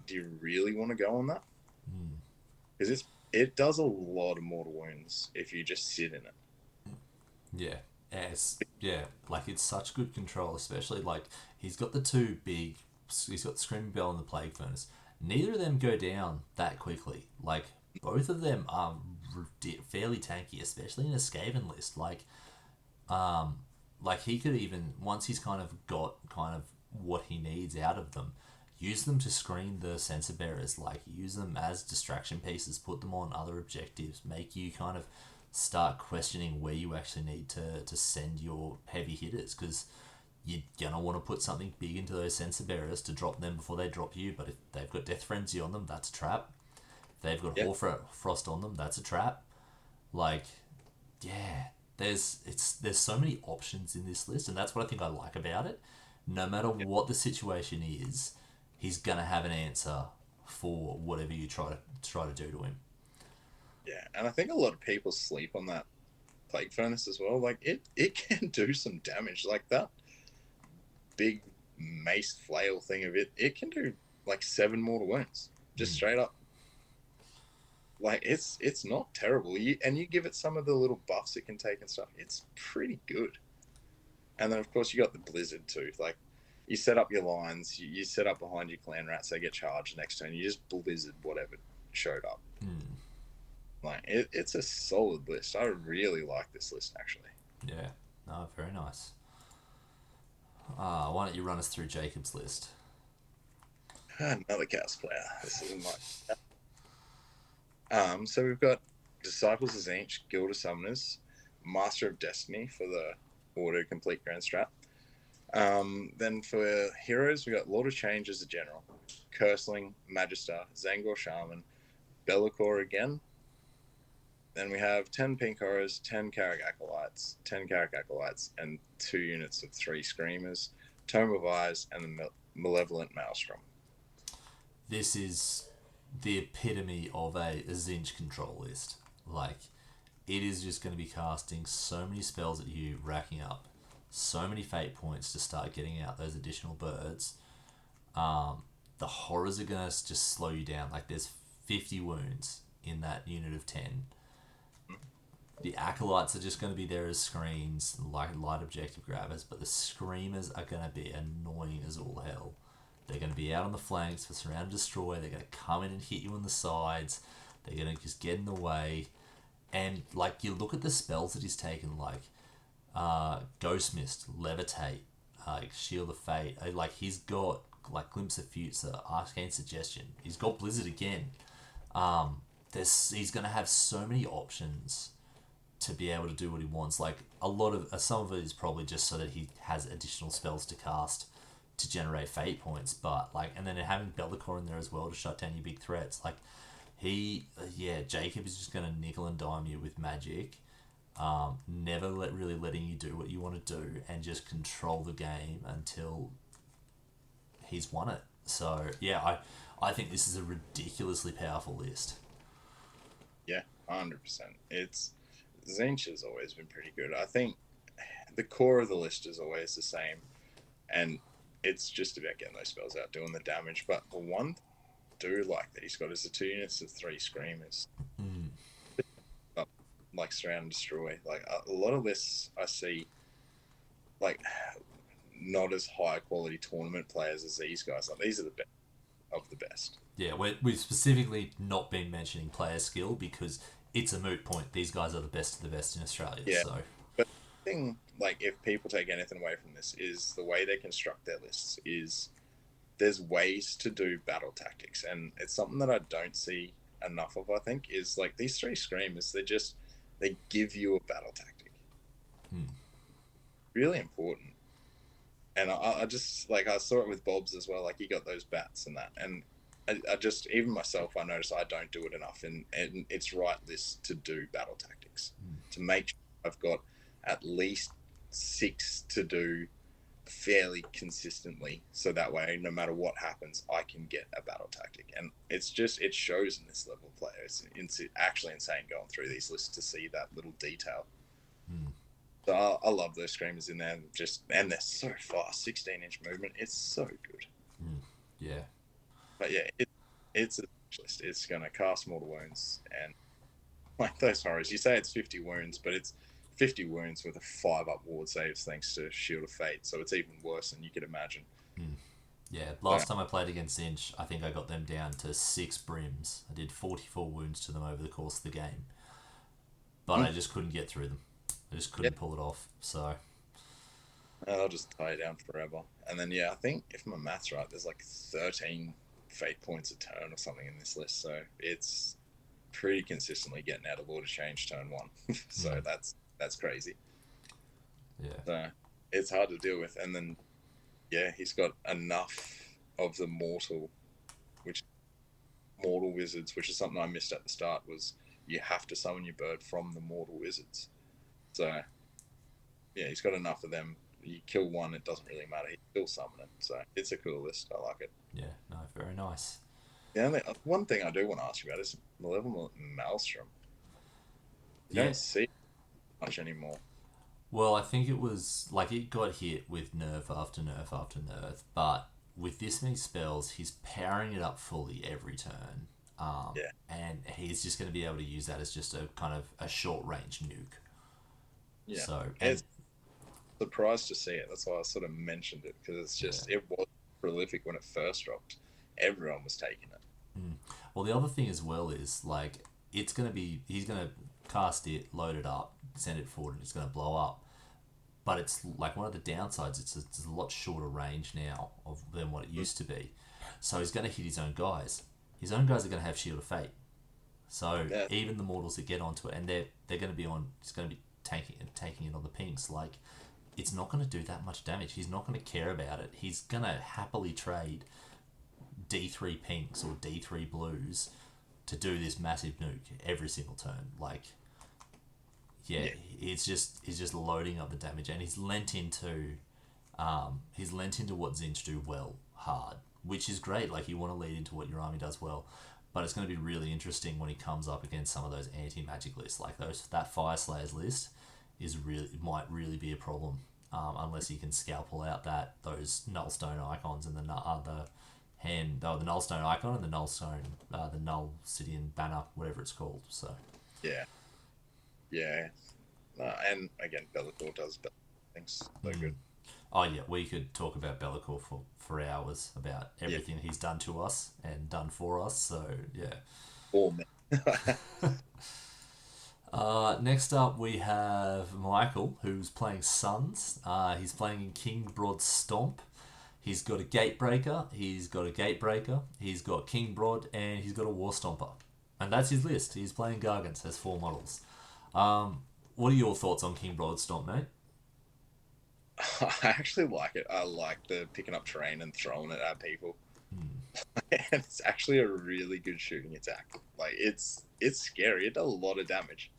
do you really want to go on that? Because it does a lot of mortal wounds if you just sit in it. Yeah, like it's such good control, especially like he's got the 2 big, he's got the Screaming Bell and the Plague Furnace. Neither of them go down that quickly. Like both of them are fairly tanky, especially in a Skaven list. Like he could even, once he's kind of got kind of what he needs out of them, use them to screen the Sensor Bearers. Like use them as distraction pieces, put them on other objectives, make you kind of start questioning where you actually need to send your heavy hitters, because you're going to want to put something big into those Sensor Bearers to drop them before they drop you. But if they've got Death Frenzy on them, that's a trap. If they've got Hoarfrost on them, that's a trap. Like, yeah, there's so many options in this list, and that's what I think I like about it. No matter what the situation is, he's going to have an answer for whatever you try to do to him. Yeah, and I think a lot of people sleep on that Plague Furnace as well. Like it can do some damage. Like that big mace flail thing of it can do like 7 mortal wounds just straight up. Like it's not terrible. You give it some of the little buffs it can take and stuff. It's pretty good. And then of course you got the Blizzard too. Like you set up your lines, you set up behind your clan rats, they get charged next turn. You just Blizzard whatever showed up. Like it's a solid list. I really like this list actually. Yeah, no, very nice. Why don't you run us through Jacob's list? Another chaos player. This is my. So we've got Disciples of Tzeentch, Guild of Summoners, Master of Destiny for the auto complete grand strat. Then for heroes, we got Lord of Change as a general, Curseling, Magister, Zangor Shaman, Bellor again. Then we have 10 pink horrors, 10 Carrick Acolytes, 10 Carrick Acolytes, and 2 units of 3 Screamers, Tome of Eyes, and the Malevolent Maelstrom. This is the epitome of a Tzeentch control list. Like, it is just going to be casting so many spells at you, racking up so many fate points to start getting out those additional birds. The horrors are going to just slow you down. Like, there's 50 wounds in that unit of 10. The Acolytes are just going to be there as screens, like light objective grabbers, but the Screamers are going to be annoying as all hell. They're going to be out on the flanks for Surround and Destroy. They're going to come in and hit you on the sides. They're going to just get in the way. And, like, you look at the spells that he's taken, like Ghost Mist, Levitate, Shield of Fate. Like, he's got, like, Glimpse of Future, Arcane Suggestion. He's got Blizzard again. He's going to have so many options to be able to do what he wants. Like, some of it is probably just so that he has additional spells to cast to generate fate points, but like, and then having Bellor in there as well to shut down your big threats. Like, Jacob is just going to nickel and dime you with magic, never really letting you do what you want to do, and just control the game until he's won it. So yeah, I think this is a ridiculously powerful list. Yeah, 100%. Tzeentch has always been pretty good. I think the core of the list is always the same, and it's just about getting those spells out, doing the damage. But the one I do like that he's got is the 2 units of 3 screamers. Mm. Like surround and destroy. Like a lot of lists I see, like not as high quality tournament players as these guys. Like these are the best of the best. Yeah, we've specifically not been mentioning player skill because it's a moot point. These guys are the best of the best in Australia. Yeah, So but the thing, like if people take anything away from this, is the way they construct their lists. Is there's ways to do battle tactics, and it's something that I don't see enough of. I think is like these 3 screamers. They give you a battle tactic. Really important. And I just like I saw it with Bob's as well. Like he got those bats and that, and I just even myself I notice I don't do it enough, and it's right list to do battle tactics to make sure I've got at least 6 to do fairly consistently, so that way no matter what happens I can get a battle tactic, and it shows in this level of player. It's actually insane going through these lists to see that little detail. So I love those screamers in there, and they're so fast. 16-inch movement, it's so good. yeah, But yeah, it's a specialist. It's going to cast mortal wounds, and like those horrors. You say it's 50 wounds, but it's 50 wounds with a 5-up ward saves thanks to Shield of Fate. So it's even worse than you could imagine. yeah. Last time I played against Inch, I think I got them down to 6 brims. I did 44 wounds to them over the course of the game, but I just couldn't get through them. I just couldn't pull it off. So I'll just tie you down forever. And then yeah, I think if my math's right, there's like 13 fate points a turn or something in this list. So it's pretty consistently getting out of order change turn 1. So that's crazy. yeah, So it's hard to deal with. And then yeah, he's got enough of the mortal wizards, which is something I missed at the start, was you have to summon your bird from the mortal wizards. So yeah, he's got enough of them. You kill one, it doesn't really matter. He still summon it. So it's a cool list. I like it. yeah. No, very nice. The only one thing I do want to ask you about is Malevolent Maelstrom. You Yeah. don't see it much anymore. Well, I think it was like it got hit with nerf after nerf after nerf, but with this many spells, he's powering it up fully every turn. Yeah. And he's just going to be able to use that as just a kind of a short range nuke. Yeah. So, It's surprised to see it. That's why I sort of mentioned it, because it's just it was prolific when it first dropped. Everyone was taking it. well, the other thing as well is like he's going to cast it, load it up, send it forward, and it's going to blow up. But it's like one of the downsides. It's a lot shorter range now than what it used to be. So he's going to hit his own guys. His own guys are going to have Shield of Fate. So even the mortals that get onto it, and they're going to be on. It's going to be taking it on the pinks. Like it's not going to do that much damage. He's not going to care about it. He's going to happily trade D3 pinks or D3 blues to do this massive nuke every single turn. Like, yeah. He's just loading up the damage, and he's lent into what Zinch do well hard, which is great. Like you want to lead into what your army does well, but it's going to be really interesting when he comes up against some of those anti-magic lists, like that Fire Slayers list might really be a problem, unless he can scalpel out those Nullstone icons and the Nullstone icon and the Nullstone, the Null Sidian banner, whatever it's called. So yeah. And again, Be'lakor does better things. So good. Oh yeah, we could talk about Bellor for hours about everything he's done to us and done for us. So yeah. Oh man. Next up we have Michael, who's playing Suns. He's playing in King Broad Stomp. He's got a Gatebreaker, he's got King Broad, and he's got a War Stomper. And that's his list. He's playing Gargants, has 4 models. What are your thoughts on King Broad Stomp, mate? I actually like it. I like the picking up terrain and throwing it at people. And it's actually a really good shooting attack. Like it's scary. It does a lot of damage.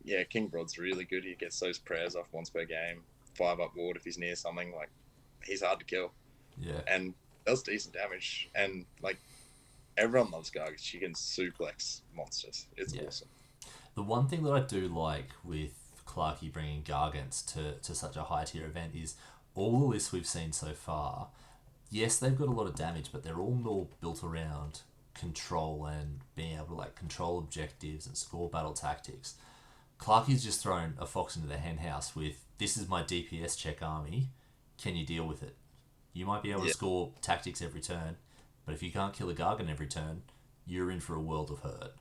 Yeah, King Broad's really good. He gets those prayers off once per game. 5-up ward if he's near something. Like he's hard to kill. Yeah. And does decent damage. And like everyone loves Gargants. She can suplex monsters. It's awesome. The one thing that I do like with Clarkey bringing Gargants to such a high tier event is all the lists we've seen so far. Yes, they've got a lot of damage, but they're all more built around control and being able to like control objectives and score battle tactics. Clarkey's just thrown a fox into the henhouse with, this is my DPS check army, can you deal with it? You might be able to Yeah, score tactics every turn, but if you can't kill a Gargant every turn, you're in for a world of hurt.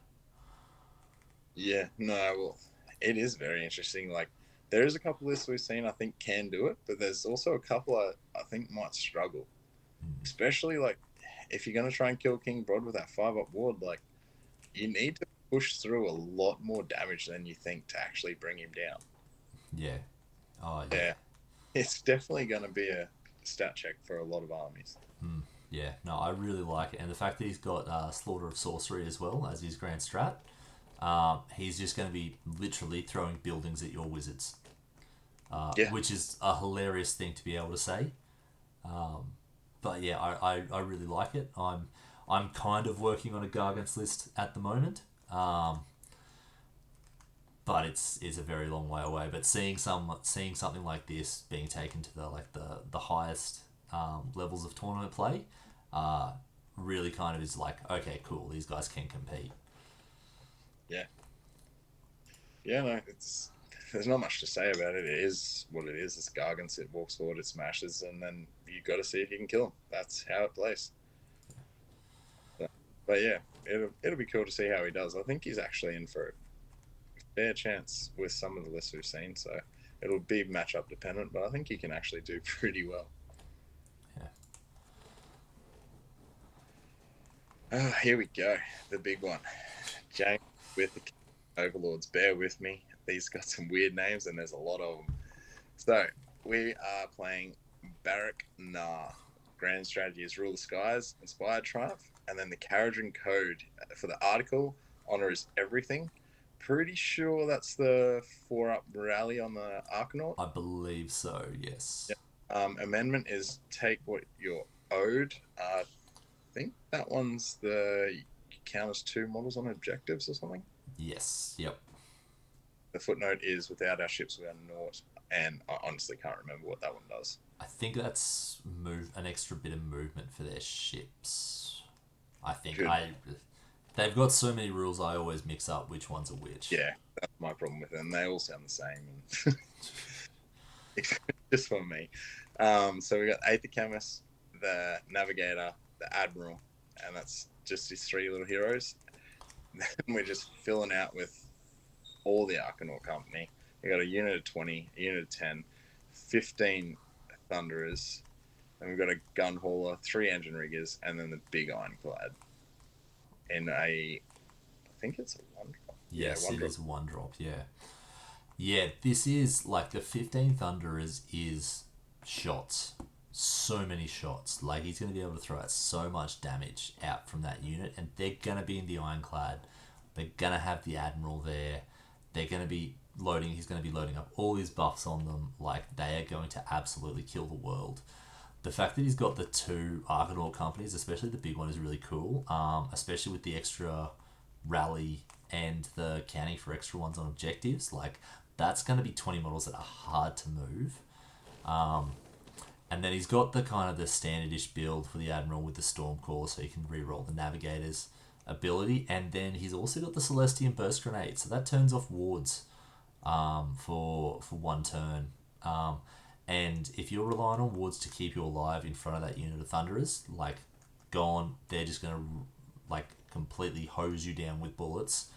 yeah. No, well, it is very interesting. Like, there is a couple lists we've seen I think can do it, but there's also a couple I think might struggle. Especially like if you're gonna try and kill King Broad with that 5-up ward, like you need to push through a lot more damage than you think to actually bring him down. Yeah. Oh, yeah. Yeah, it's definitely gonna be a stat check for a lot of armies. Yeah. No, I really like it. And the fact that he's got Slaughter of Sorcery as well as his grand strat, he's just going to be literally throwing buildings at your wizards, Yeah, which is a hilarious thing to be able to say. But yeah, I really like it. I'm kind of working on a Gargant's list at the moment, but it's a very long way away. But seeing something like this being taken to the highest levels of tournament play, really kind of is like, okay, cool, these guys can compete. yeah, yeah. No, it's there's not much to say about it. It is what it is. It's Gargants. It walks forward. It smashes, and then you got to see if you can kill him. That's how it plays. But yeah, it'll be cool to see how he does. I think he's actually in for a fair chance with some of the lists we've seen. So it'll be matchup dependent, but I think he can actually do pretty well. Yeah. Here we go, the big one. James with the Overlords. Bear with me. These got some weird names, and there's a lot of them. So we are playing Barak Nar. Grand strategy is rule the skies, inspired triumph, and then the Caradron code for the article. Honor is everything. Pretty sure that's the 4-up rally on the Arcanaut. I believe so. Yes. Yep. Amendment is take what you're owed. I think that one's the count as 2 models on objectives or something. Yes. Yep. The footnote is without our ships we are naught, and I honestly can't remember what that one does. I think that's an extra bit of movement for their ships. I think Good. they've got so many rules. I always mix up which ones are which. Yeah, that's my problem with them. They all sound the same, just for me. So we got Aether Chemist, the Navigator, the Admiral, and that's just these 3 little heroes. Then we're just filling out with all the Arcanaut company. We got a unit of 20, a unit of 10, 15 Thunderers, and we've got a gun hauler, 3 engine riggers, and then the big ironclad. In I think it's a 1-drop. Yes, yeah, it is 1-drop. Yeah. Yeah, this is like the 15 Thunderers is shots. So many shots. Like he's going to be able to throw out so much damage out from that unit, and they're going to be in the ironclad. They're going to have the Admiral there. They're going to be loading. He's going to be loading up all his buffs on them. Like they are going to absolutely kill the world. The fact that he's got the 2 Arcanaut companies, especially the big one, is really cool. Especially with the extra rally and the counting for extra ones on objectives. Like that's going to be 20 models that are hard to move. And then he's got the kind of the standardish build for the Admiral with the Stormcaller, so you can re-roll the Navigator's ability. And then he's also got the Celestian Burst Grenade, so that turns off wards for 1 turn. And if you're relying on wards to keep you alive in front of that unit of Thunderers, like gone, they're just going to like completely hose you down with bullets,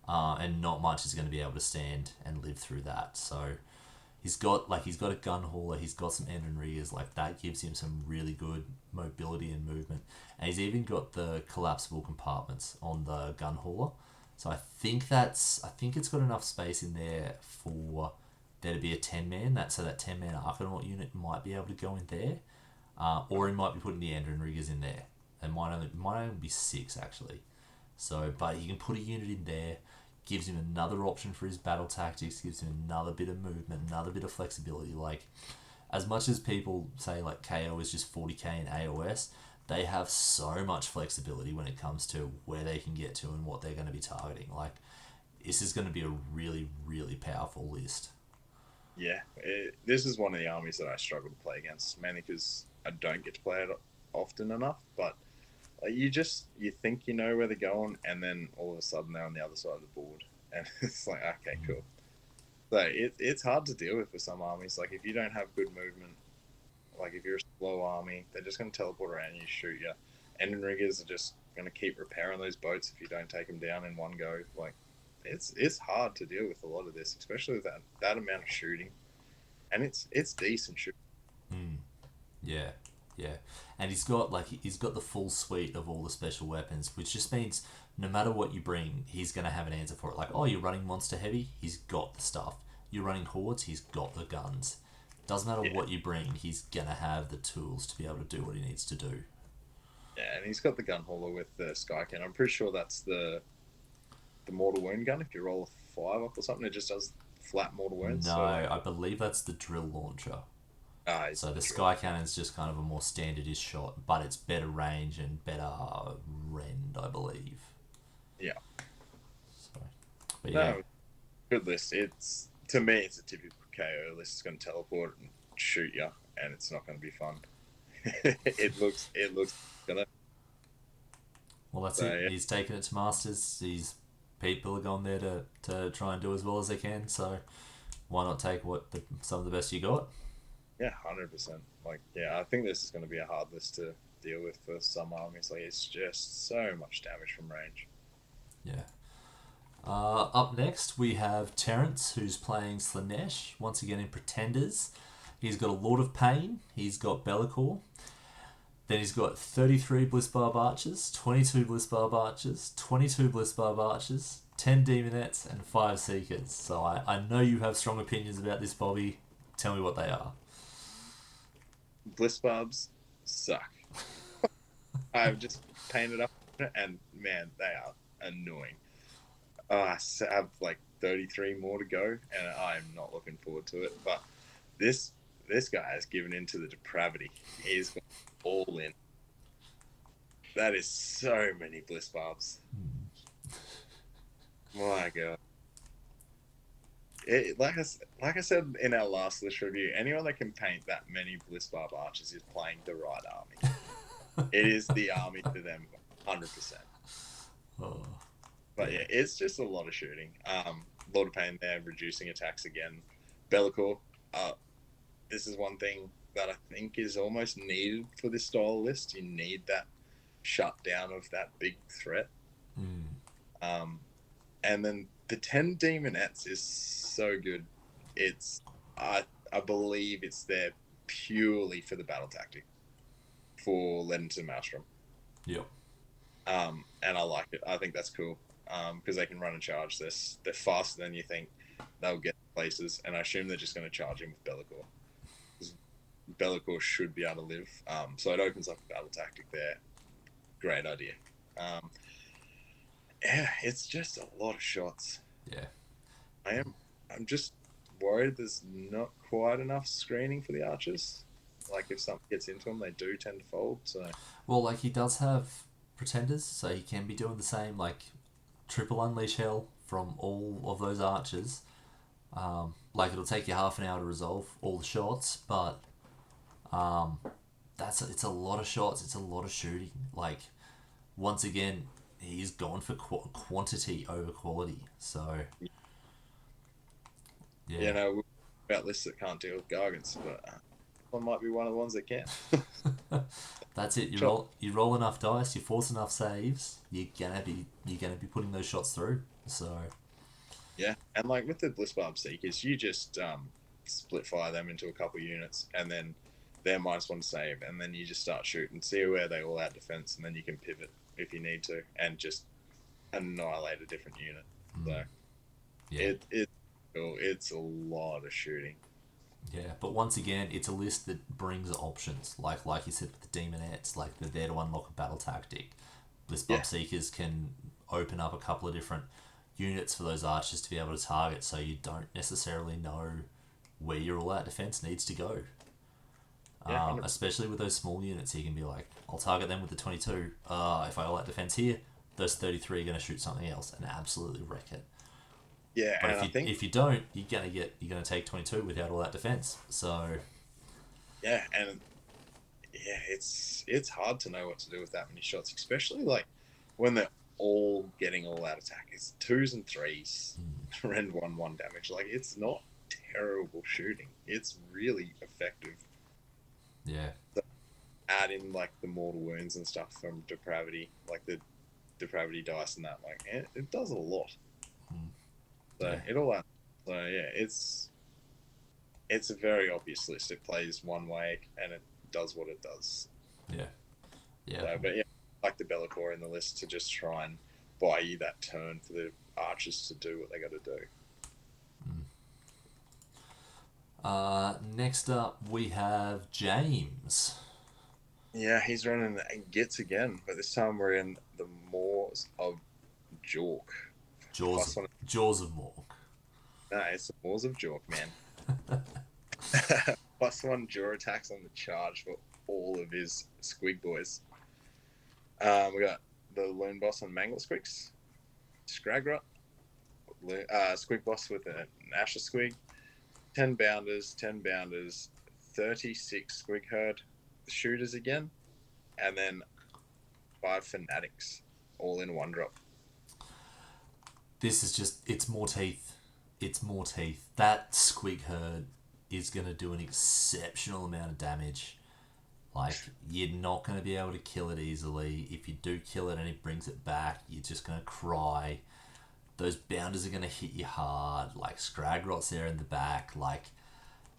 and not much is going to be able to stand and live through that. So he's got a gun hauler, he's got some engine riggers, like that gives him some really good mobility and movement, and he's even got the collapsible compartments on the gun hauler. So I think it's got enough space in there for there to be a 10-man. That 10-man Arcanaut unit might be able to go in there, or he might be putting the engine riggers in there. It might only be 6 actually. So, but he can put a unit in there, gives him another option for his battle tactics, gives him another bit of movement, another bit of flexibility. Like, as much as people say like KO is just 40k in AOS, they have so much flexibility when it comes to where they can get to and what they're going to be targeting. Like, this is going to be a really, really powerful list. Yeah, this is one of the armies that I struggle to play against, mainly because I don't get to play it often enough. But you think you know where they're going, and then all of a sudden they're on the other side of the board, and it's like, okay, cool. So it's hard to deal with some armies. Like if you don't have good movement, like if you're a slow army, they're just going to teleport around you, shoot you. Ending riggers are just going to keep repairing those boats if you don't take them down in one go. Like it's hard to deal with a lot of this, especially with that amount of shooting, and it's decent shooting. Mm. Yeah, yeah, and he's got the full suite of all the special weapons, which just means no matter what you bring, he's gonna have an answer for it. Like, oh, you're running monster heavy, he's got the stuff. You're running hordes, he's got the guns. Doesn't matter Yeah, what you bring, he's gonna have the tools to be able to do what he needs to do. yeah, and he's got the gun hauler with the sky cannon. I'm pretty sure that's the mortal wound gun. If you roll a 5 up or something, it just does flat mortal wounds. No, So like, I believe that's the drill launcher. he's So the drill. sky cannon's just kind of a more standardish shot, but it's better range and better rend, I believe. Yeah, So, but yeah, no, good list. It's to me, it's a typical KO list. It's going to teleport and shoot you, and it's not going to be fun. it looks gonna. well, that's So it. yeah, He's taken it to Masters. People are gone there to try and do as well as they can. So why not take some of the best you got? yeah, 100%. Like yeah, I think this is going to be a hard list to deal with for some armies. Like it's just so much damage from range. Yeah. Up next, we have Terrence, who's playing Slanesh, once again in Pretenders. He's got a Lord of Pain, he's got Bellicor, then he's got 33 Blissbarb Archers, 22 Blissbarb Archers, 22 Blissbarb Archers, 10 Demonettes, and 5 Seekers. So I know you have strong opinions about this, Bobby. Tell me what they are. Bliss barbs suck. I've just painted up, and man, they are annoying. I have like 33 more to go, and I'm not looking forward to it. But this this guy has given into the depravity. He's gone all in. That is so many bliss barbs. My God. Like I said in our last list review, anyone that can paint that many bliss barb archers is playing the right army. It is the army for them, 100%. Oh, But yeah. yeah, it's just a lot of shooting. Lord of Pain there, reducing attacks again. Bellicor, uh, this is one thing that I think is almost needed for this style list. You need that shutdown of that big threat. Mm, Um, and then the 10 Demonettes is so good. It's I believe it's there purely for the battle tactic for Legends Maelstrom. yep. And I like it. I think that's cool because they can run and charge this. They're faster than you think. They'll get places, and I assume they're just going to charge him with Bellicor. Because Bellicor should be able to live. So it opens up a battle tactic there. Great idea. Um, yeah, it's just a lot of shots. Yeah. I am. I'm just worried there's not quite enough screening for the archers. Like if something gets into them, they do tend to fold. So Well, like he does have Pretenders, so he can be doing the same, like triple unleash hell from all of those archers. Like it'll take you half an hour to resolve all the shots, but um, it's a lot of shots. It's a lot of shooting. Like once again, he's gone for quantity over quality. So you yeah, know, about lists that can't deal with gargants, but one might be one of the ones that can. that's it. Sure. You roll enough dice, you force enough saves, you're gonna be putting those shots through. So Yeah, and like with the Blitzbarb Seekers, you just split fire them into a couple units, and then they're -1 to save, and then you just start shooting, see where they all out defense, and then you can pivot if you need to, and just annihilate a different unit. So yeah, it's cool. It's a lot of shooting. yeah. But once again, it's a list that brings options. Like you said with the Demonettes, like they're there to unlock a battle tactic. Bliss Yeah, Bub Seekers can open up a couple of different units for those archers to be able to target, so you don't necessarily know where your all-out defense needs to go. yeah, 100%. Especially with those small units, you can be like, I'll target them with the 22. If I all-out defense here, those 33 are going to shoot something else and absolutely wreck it. Yeah, But and I think if you don't, you're gonna take 22 without all that defense. So yeah, and yeah, it's hard to know what to do with that many shots, especially like when they're all getting all out attack. It's twos and threes, rend 1/1 damage. Like it's not terrible shooting. It's really effective. yeah, So add in like the mortal wounds and stuff from depravity, like the depravity dice and that. Like it does a lot. So yeah, it all adds. So yeah, it's a very obvious list. It plays one way and it does what it does. yeah, yeah. So, but yeah, like the Bellacore in the list to just try and buy you that turn for the archers to do what they got to do. Next up we have James. Yeah, he's running and gets again, but this time we're in the Moors of Jork. Jaws, Plus one. Jaws of Mork. No, it's the Moors of Jork, man. Plus one jaw attacks on the charge for all of his squig boys. We got the Loon Boss on Mangle Squigs, Scragrot, Squig Boss with an Asher Squig, 10 bounders, 36 Squig Herd shooters again, and then 5 Fanatics, all in one drop. This is just, it's more teeth. It's more teeth. That squig herd is going to do an exceptional amount of damage. Like, you're not going to be able to kill it easily. If you do kill it and it brings it back, you're just going to cry. Those bounders are going to hit you hard. Like, Scragrot's there in the back. Like,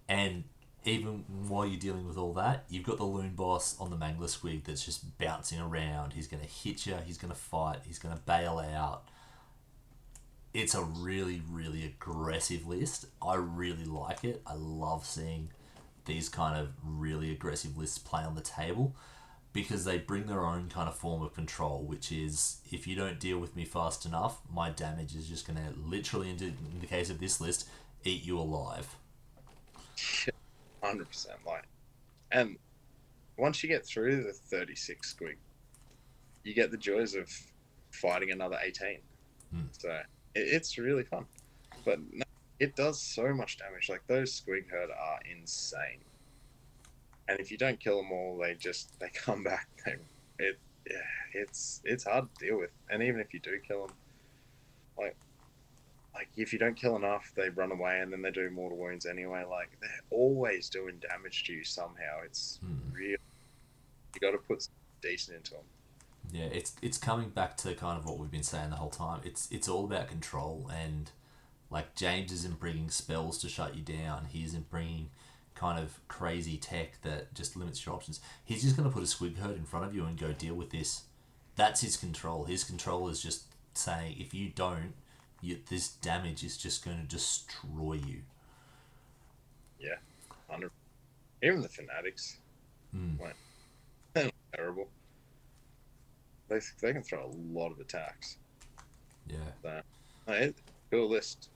and even while you're dealing with all that, you've got the Loon Boss on the Mangler Squig that's just bouncing around. He's going to hit you. He's going to fight. He's going to bail out. It's a really, really aggressive list. I really like it. I love seeing these kind of really aggressive lists play on the table because they bring their own kind of form of control, which is if you don't deal with me fast enough, my damage is just going to literally, in the case of this list, eat you alive. 100%. Like, and once you get through the 36 squig, you get the joys of fighting another 18. So it's really fun. But no, it does so much damage. Like those squig herd are insane. And if you don't kill them all, they come back. Yeah, it's hard to deal with. And even if you do kill them, like if you don't kill enough, they run away and then they do mortal wounds anyway. Like they're always doing damage to you somehow. It's real. You got to put decent into them. Yeah, it's coming back to kind of what we've been saying the whole time. It's all about control, and like James isn't bringing spells to shut you down. He isn't bringing kind of crazy tech that just limits your options. He's just going to put a squig herd in front of you and go deal with this. That's his control. His control is just saying if you don't, this damage is just going to destroy you. Yeah, 100. Even the fanatics, like, they're terrible. They can throw a lot of attacks. Yeah. So, cool list.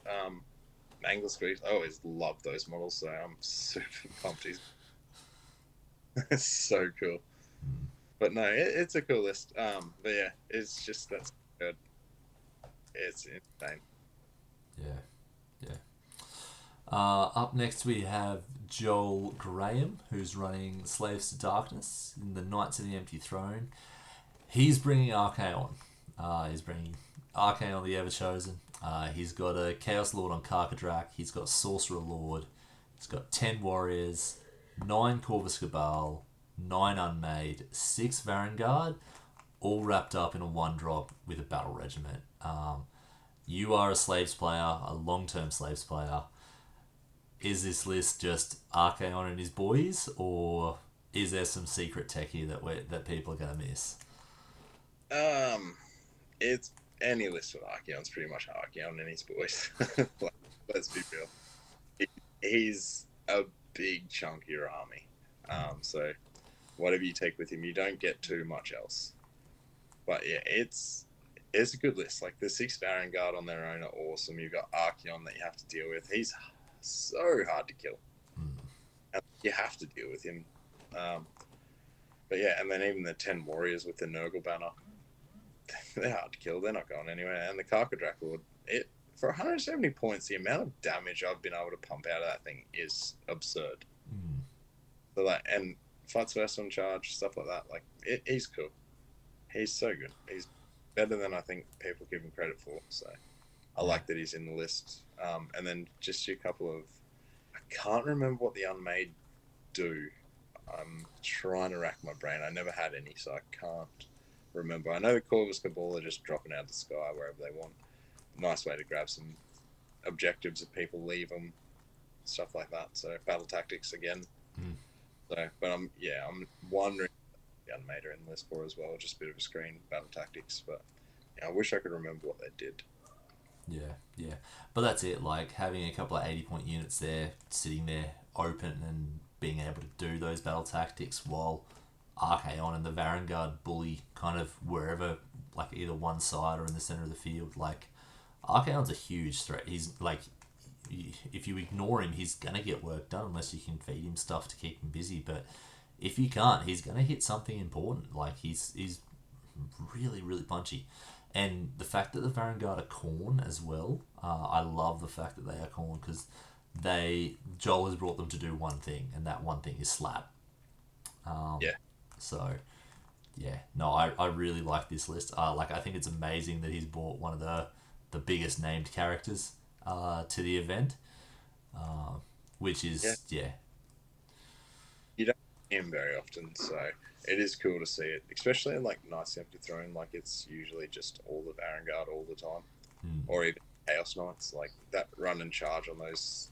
Mangle Squeeze. I always love those models, so I'm super pumped. It's so cool. But no, it's a cool list. But yeah, it's just that's good. It's insane. Yeah. Yeah. Up next we have Joel Graham, who's running Slaves to Darkness in the Knights of the Empty Throne. He's bringing Archaon. He's bringing Archaon the Everchosen. He's got a Chaos Lord on Karkadrak. He's got Sorcerer Lord. He's got 10 Warriors, 9 Corvus Cabal, 9 Unmade, 6 Varangard, all wrapped up in a one drop with a Battle Regiment. You are a Slaves player, a long-term Slaves player. Is this list just Archaon and his boys, or is there some secret tech here that people are going to miss? It's any list with Archaon's pretty much Archaon and his boys. Like, let's be real. He's a big chunk of your army. So whatever you take with him, you don't get too much else. But yeah, it's a good list. Like the 6 Varangard on their own are awesome. You've got Archaon that you have to deal with. He's so hard to kill. And you have to deal with him. But yeah, and then even the 10 Warriors with the Nurgle banner, they're hard to kill. They're not going anywhere. And the Karkadrak Lord, for 170 points, the amount of damage I've been able to pump out of that thing is absurd. Mm. So like, and fights first on charge, stuff like that. Like, he's cool. He's so good. He's better than I think people give him credit for. So I Yeah. like that he's in the list. And then just a couple of, I can't remember what the unmade do. I'm trying to rack my brain. I never had any, so I can't remember. I know the Corvus Cabal are just dropping out of the sky wherever they want. Nice way to grab some objectives if people leave them, stuff like that. So battle tactics again. Mm. So, but I'm wondering if the unmade are in the list for as well. Just a bit of a screen battle tactics, but yeah, I wish I could remember what they did. Yeah. But that's it. Like having a couple of 80-point units there, sitting there open and being able to do those battle tactics while Archaon and the Varangard bully kind of wherever, like either one side or in the center of the field. Like Archaon's a huge threat. He's like, if you ignore him, he's gonna get work done unless you can feed him stuff to keep him busy. But if you can't, he's gonna hit something important. Like he's really punchy. And the fact that the Varangard are corn as well, I love the fact that they are corn because Joel has brought them to do one thing, and that one thing is slap. Yeah, So yeah, no, I really like this list. Like I think it's amazing that he's brought one of the biggest named characters to the event, which yeah. is yeah. You don't see him very often, so it is cool to see it, especially in like Knights Empty Throne. Like it's usually just all the Vanguard all the time, Hmm. or even Chaos Knights. Like that run and charge on those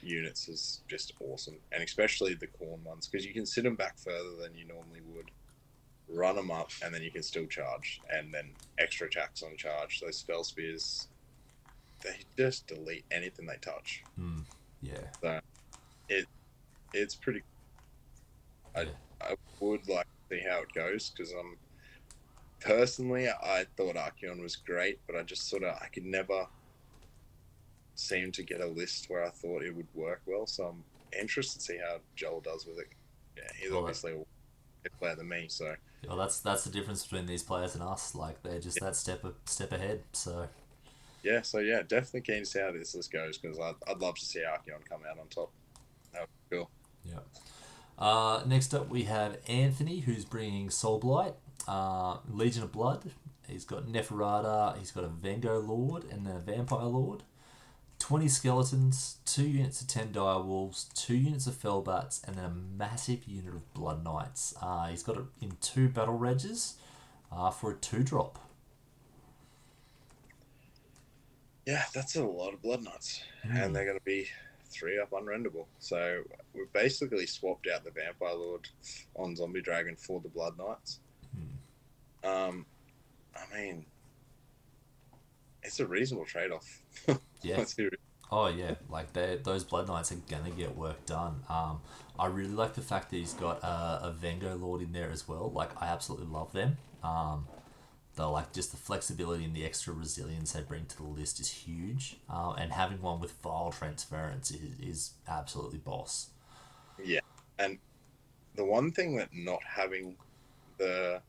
units is just awesome, and especially the corn ones because you can sit them back further than you normally would, run them up, and then you can still charge, and then extra attacks on charge. Those spell spears, they just delete anything they touch. Hmm. Yeah. So it it's pretty. I Yeah. I would like to see how it goes because personally I thought Archeon was great, but I just I could never seem to get a list where I thought it would work well. So I'm interested to see how Joel does with it. Yeah, he's Well, obviously a better player than me, so that's the difference between these players and us. Like they're just that step ahead. So yeah, definitely keen to see how this list goes because I'd love to see Archeon come out on top. That would be cool. yeah. Next up, we have Anthony, who's bringing Soulblight, Legion of Blood. He's got Neferata, he's got a Vengo Lord, and then a Vampire Lord. 20 skeletons, 2 units of 10 dire wolves, 2 units of fellbats, and then a massive unit of blood knights. He's got it in 2 battle regs for a 2-drop. Yeah, that's a lot of blood knights, and Mm. they're going to be 3 up unrenderable. So we've basically swapped out the Vampire Lord on Zombie Dragon for the blood knights. Mm. I mean, it's a reasonable trade-off. Yeah. Oh yeah, like those blood knights are gonna get work done. I really like the fact that he's got a Vengo Lord in there as well. Like I absolutely love them. They're like just the flexibility and the extra resilience they bring to the list is huge. And having one with file transference is absolutely boss. Yeah, and the one thing that not having the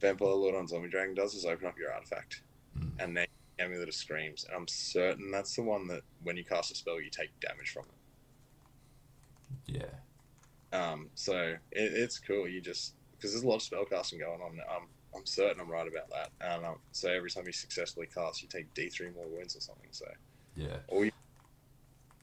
Vampire Lord on Zombie Dragon does is open up your artifact, Mm. and then Amulet of Screams, and I'm certain that's the one that when you cast a spell, you take damage from Yeah. it. So it's cool. You just because there's a lot of spell casting going on. I'm certain I'm right about that. And so every time you successfully cast, you take D3 more wounds or something. So Yeah. all you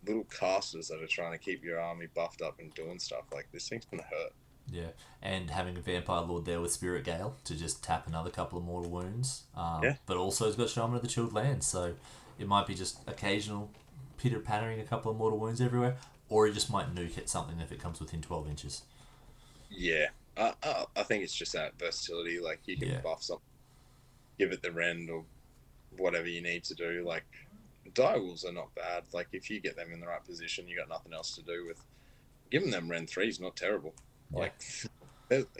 little casters that are trying to keep your army buffed up and doing stuff like this thing's gonna hurt. Yeah, and having a Vampire Lord there with Spirit Gale to just tap another couple of mortal wounds. Yeah, But also he's got Shaman of the Chilled Lands, so it might be just occasional pitter pattering a couple of mortal wounds everywhere, or he just might nuke at something if it comes within 12 inches. yeah. I think it's just that versatility. Like you can Yeah. buff something, give it the rend or whatever you need to do. Like direwolves are not bad. Like if you get them in the right position, you got nothing else to do with. Giving them rend 3 is not terrible. Yeah. Like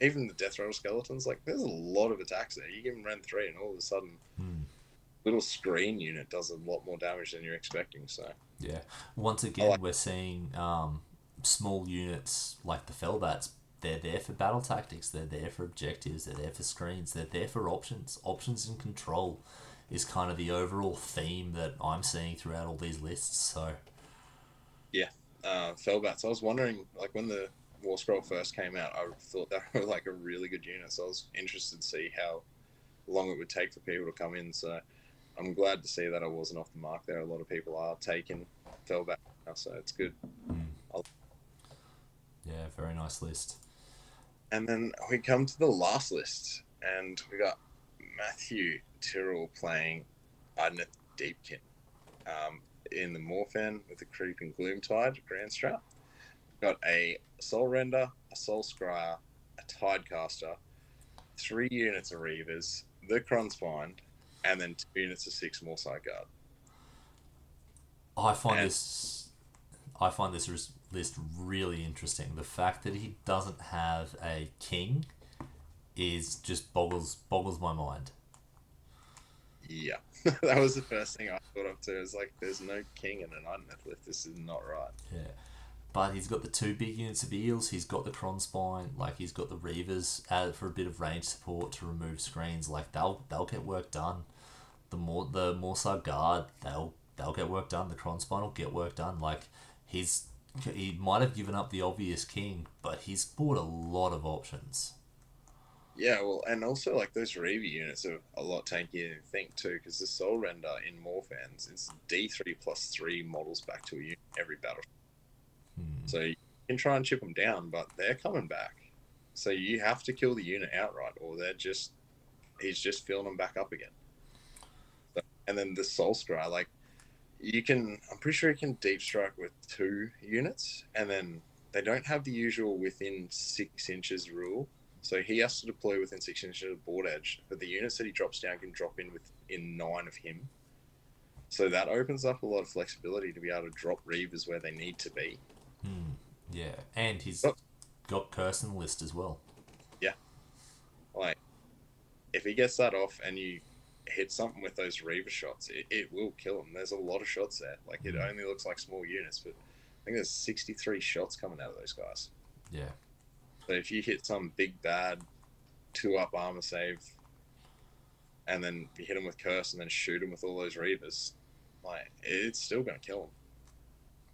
even the Death Rattle skeletons, like there's a lot of attacks there. You give them rend 3, and all of a sudden, Hmm. little screen unit does a lot more damage than you're expecting. So Yeah. Once again, we're seeing small units like the Fellbats. They're there for battle tactics. They're there for objectives. They're there for screens. They're there for options and control. is kind of the overall theme that I'm seeing throughout all these lists. So Yeah, Fellbats. I was wondering, like, when the War Scroll first came out, I thought that were like a really good unit. So I was interested to see how long it would take for people to come in. So I'm glad to see that I wasn't off the mark there. A lot of people are taking Fellbats now, so it's good. I'll... yeah, very nice list. And then we come to the last list, and we got Matthew Tyrrell playing Adneth Deepkin in the Morphen with the Creeping Gloomtide Grand Strap. Got a Soul Render, a Soul Scryer, a Tidecaster, 3 units of Reavers, the Kronspine, and then 2 units of 6 Morside Guard. I find And this I find this list really interesting. The fact that he doesn't have a king is just boggles my mind. yeah, that was the first thing I thought of too. It's like, there's no king in an Undeath list. This is not right. Yeah. But he's got the 2 big units of eels. He's got the Kronspine. Like he's got the Reavers added for a bit of range support to remove screens. Like they'll get work done. The Morsar Guard they'll get work done. The Kronspine will get work done. Like he might have given up the obvious king, but he's bought a lot of options. Yeah, well, and also like those Reaver units are a lot tankier than you think too, because the Soul Render in Morphans is D3 plus 3 models back to a unit every battle. So you can try and chip them down, but they're coming back. So you have to kill the unit outright, or he's just filling them back up again. So, and then the Soul Scry, like I'm pretty sure you can deep strike with 2 units, and then they don't have the usual within 6 inches rule. So he has to deploy within 6 inches of board edge, but the units that he drops down can drop in within 9 of him. So that opens up a lot of flexibility to be able to drop Reavers where they need to be. Yeah, and he's got Curse in the list as well. Yeah. Like, if he gets that off and you hit something with those Reaver shots, it will kill him. There's a lot of shots there. Like, it only looks like small units, but I think there's 63 shots coming out of those guys. Yeah. So if you hit some big bad 2-up armor save, and then you hit him with Curse and then shoot him with all those Reavers, like, it's still going to kill him.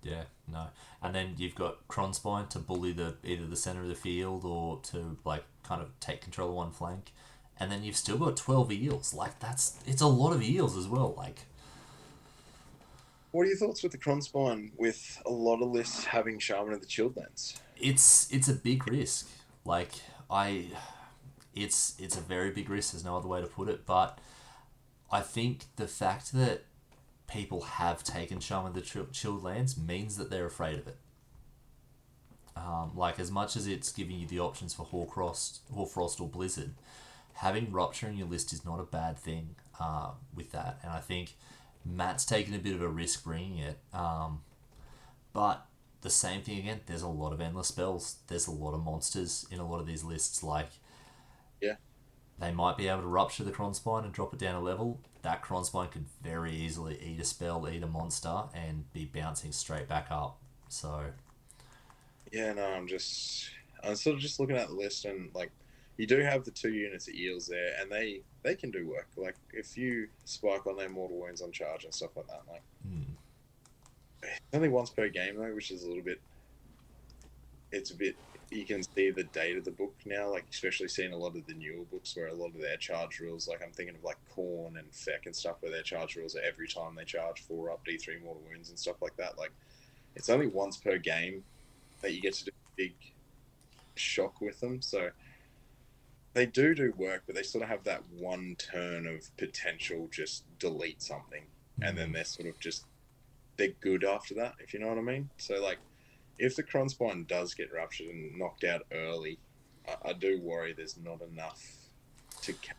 Yeah, no. And then you've got Kronspine to bully either the center of the field or to like kind of take control of one flank. And then you've still got 12 eels. Like it's a lot of eels as well. Like, what are your thoughts with the Kronspine with a lot of lists having Shaman of the Chilled Lands? it's a big risk. Like it's a very big risk. There's no other way to put it. But I think the fact that people have taken Shaman of the Chilled Lands means that they're afraid of it. Like as much as it's giving you the options for Hoarfrost or Blizzard, having Rupture in your list is not a bad thing with that. And I think Matt's taken a bit of a risk bringing it. But the same thing again, there's a lot of endless spells. There's a lot of monsters in a lot of these lists. Like, yeah, they might be able to Rupture the Kronspine and drop it down a level. That Kronspine could very easily eat a spell, eat a monster, and be bouncing straight back up. So yeah, no, I'm sort of just looking at the list, and like, you do have the 2 units of eels there, and they can do work. Like, if you spike on their mortal wounds on charge and stuff like that, like, it's only once per game though, which is a little bit. It's a bit. You can see the date of the book now, like especially seeing a lot of the newer books where a lot of their charge rules, like I'm thinking of like Khorne and Feck and stuff, where their charge rules are every time they charge 4 up D3 mortal wounds and stuff like that. Like, it's only once per game that you get to do a big shock with them. So they do work, but they sort of have that one turn of potential just delete something, and then they're sort of just they're good after that, if you know what I mean. So like, if the Kronspine does get ruptured and knocked out early, I do worry there's not enough to catch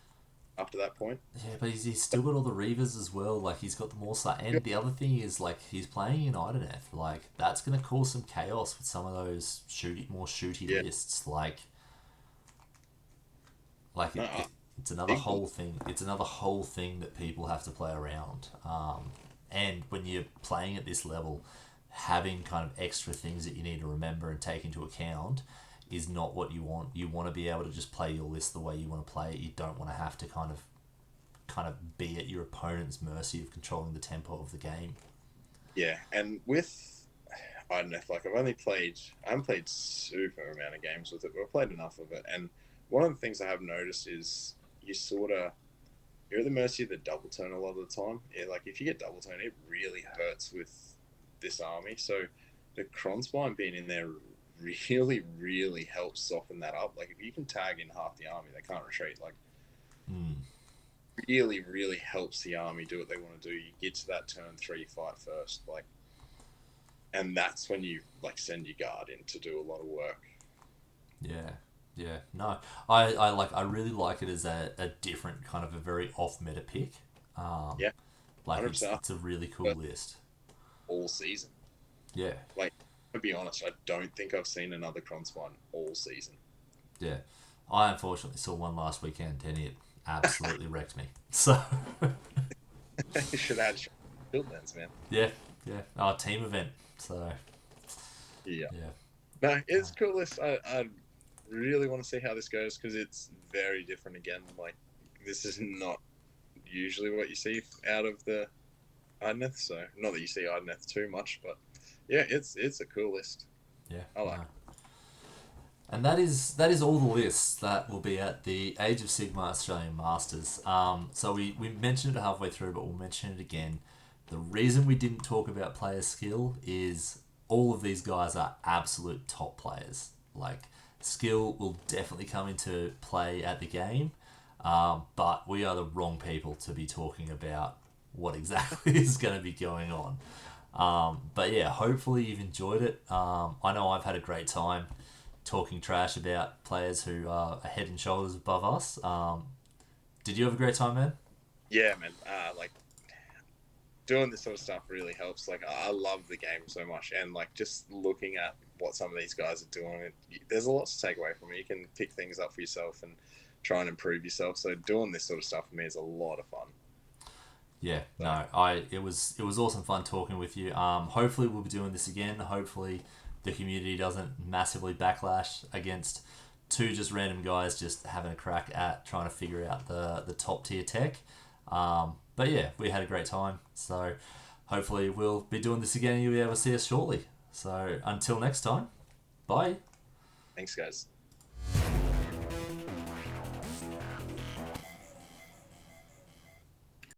up to that point. yeah, but he's still got all the Reavers as well. Like he's got the Morsa, and the other thing is like he's playing in Ideneth. Like that's gonna cause some chaos with some of those more shooty lists. Like it's another whole thing. It's another whole thing that people have to play around. And when you're playing at this level, having kind of extra things that you need to remember and take into account is not what you want. You want to be able to just play your list the way you want to play it. You don't want to have to kind of kind of be at your opponent's mercy of controlling the tempo of the game. Yeah, and with I don't know, like I haven't played super amount of games with it, but I've played enough of it. And one of the things I have noticed is you're at the mercy of the double turn a lot of the time. Yeah, like if you get double turn, it really hurts with this army. So the Kronspine being in there really, really helps soften that up. Like if you can tag in half the army, they can't retreat. Like really, really helps the army do what they want to do. You get to that turn 3 fight first, like, and that's when you like send your guard in to do a lot of work. Yeah, yeah. No, I really like it as a different kind of a very off meta pick. Um, Yeah, like 100% it's a really cool list. all season. Yeah, Like, to be honest, I don't think I've seen another Kronspine all season. yeah. I unfortunately saw one last weekend and it absolutely wrecked me. So You should add shield lens, man. yeah, yeah. Our team event. So Yeah. yeah, No, it's cool. I really want to see how this goes because it's very different again. Like, this is not usually what you see out of the Idneth. So, not that you see Idneth too much, but yeah, it's a cool list. yeah. I like No. And that is all the lists that will be at the Age of Sigmar Australian Masters. So we mentioned it halfway through, but we'll mention it again. The reason we didn't talk about player skill is all of these guys are absolute top players. Like, skill will definitely come into play at the game, but we are the wrong people to be talking about what exactly is going to be going on. But yeah, hopefully you've enjoyed it. I know I've had a great time talking trash about players who are head and shoulders above us. Did you have a great time, man? Yeah, man. Like doing this sort of stuff really helps. Like I love the game so much, and like just looking at what some of these guys are doing, there's a lot to take away from it. You can pick things up for yourself and try and improve yourself. So doing this sort of stuff for me is a lot of fun. Yeah, So, no, it was awesome fun talking with you. Hopefully we'll be doing this again. Hopefully the community doesn't massively backlash against two just random guys just having a crack at trying to figure out the top tier tech. But yeah, we had a great time. So hopefully we'll be doing this again and you'll be able to see us shortly. So until next time, bye. thanks, guys.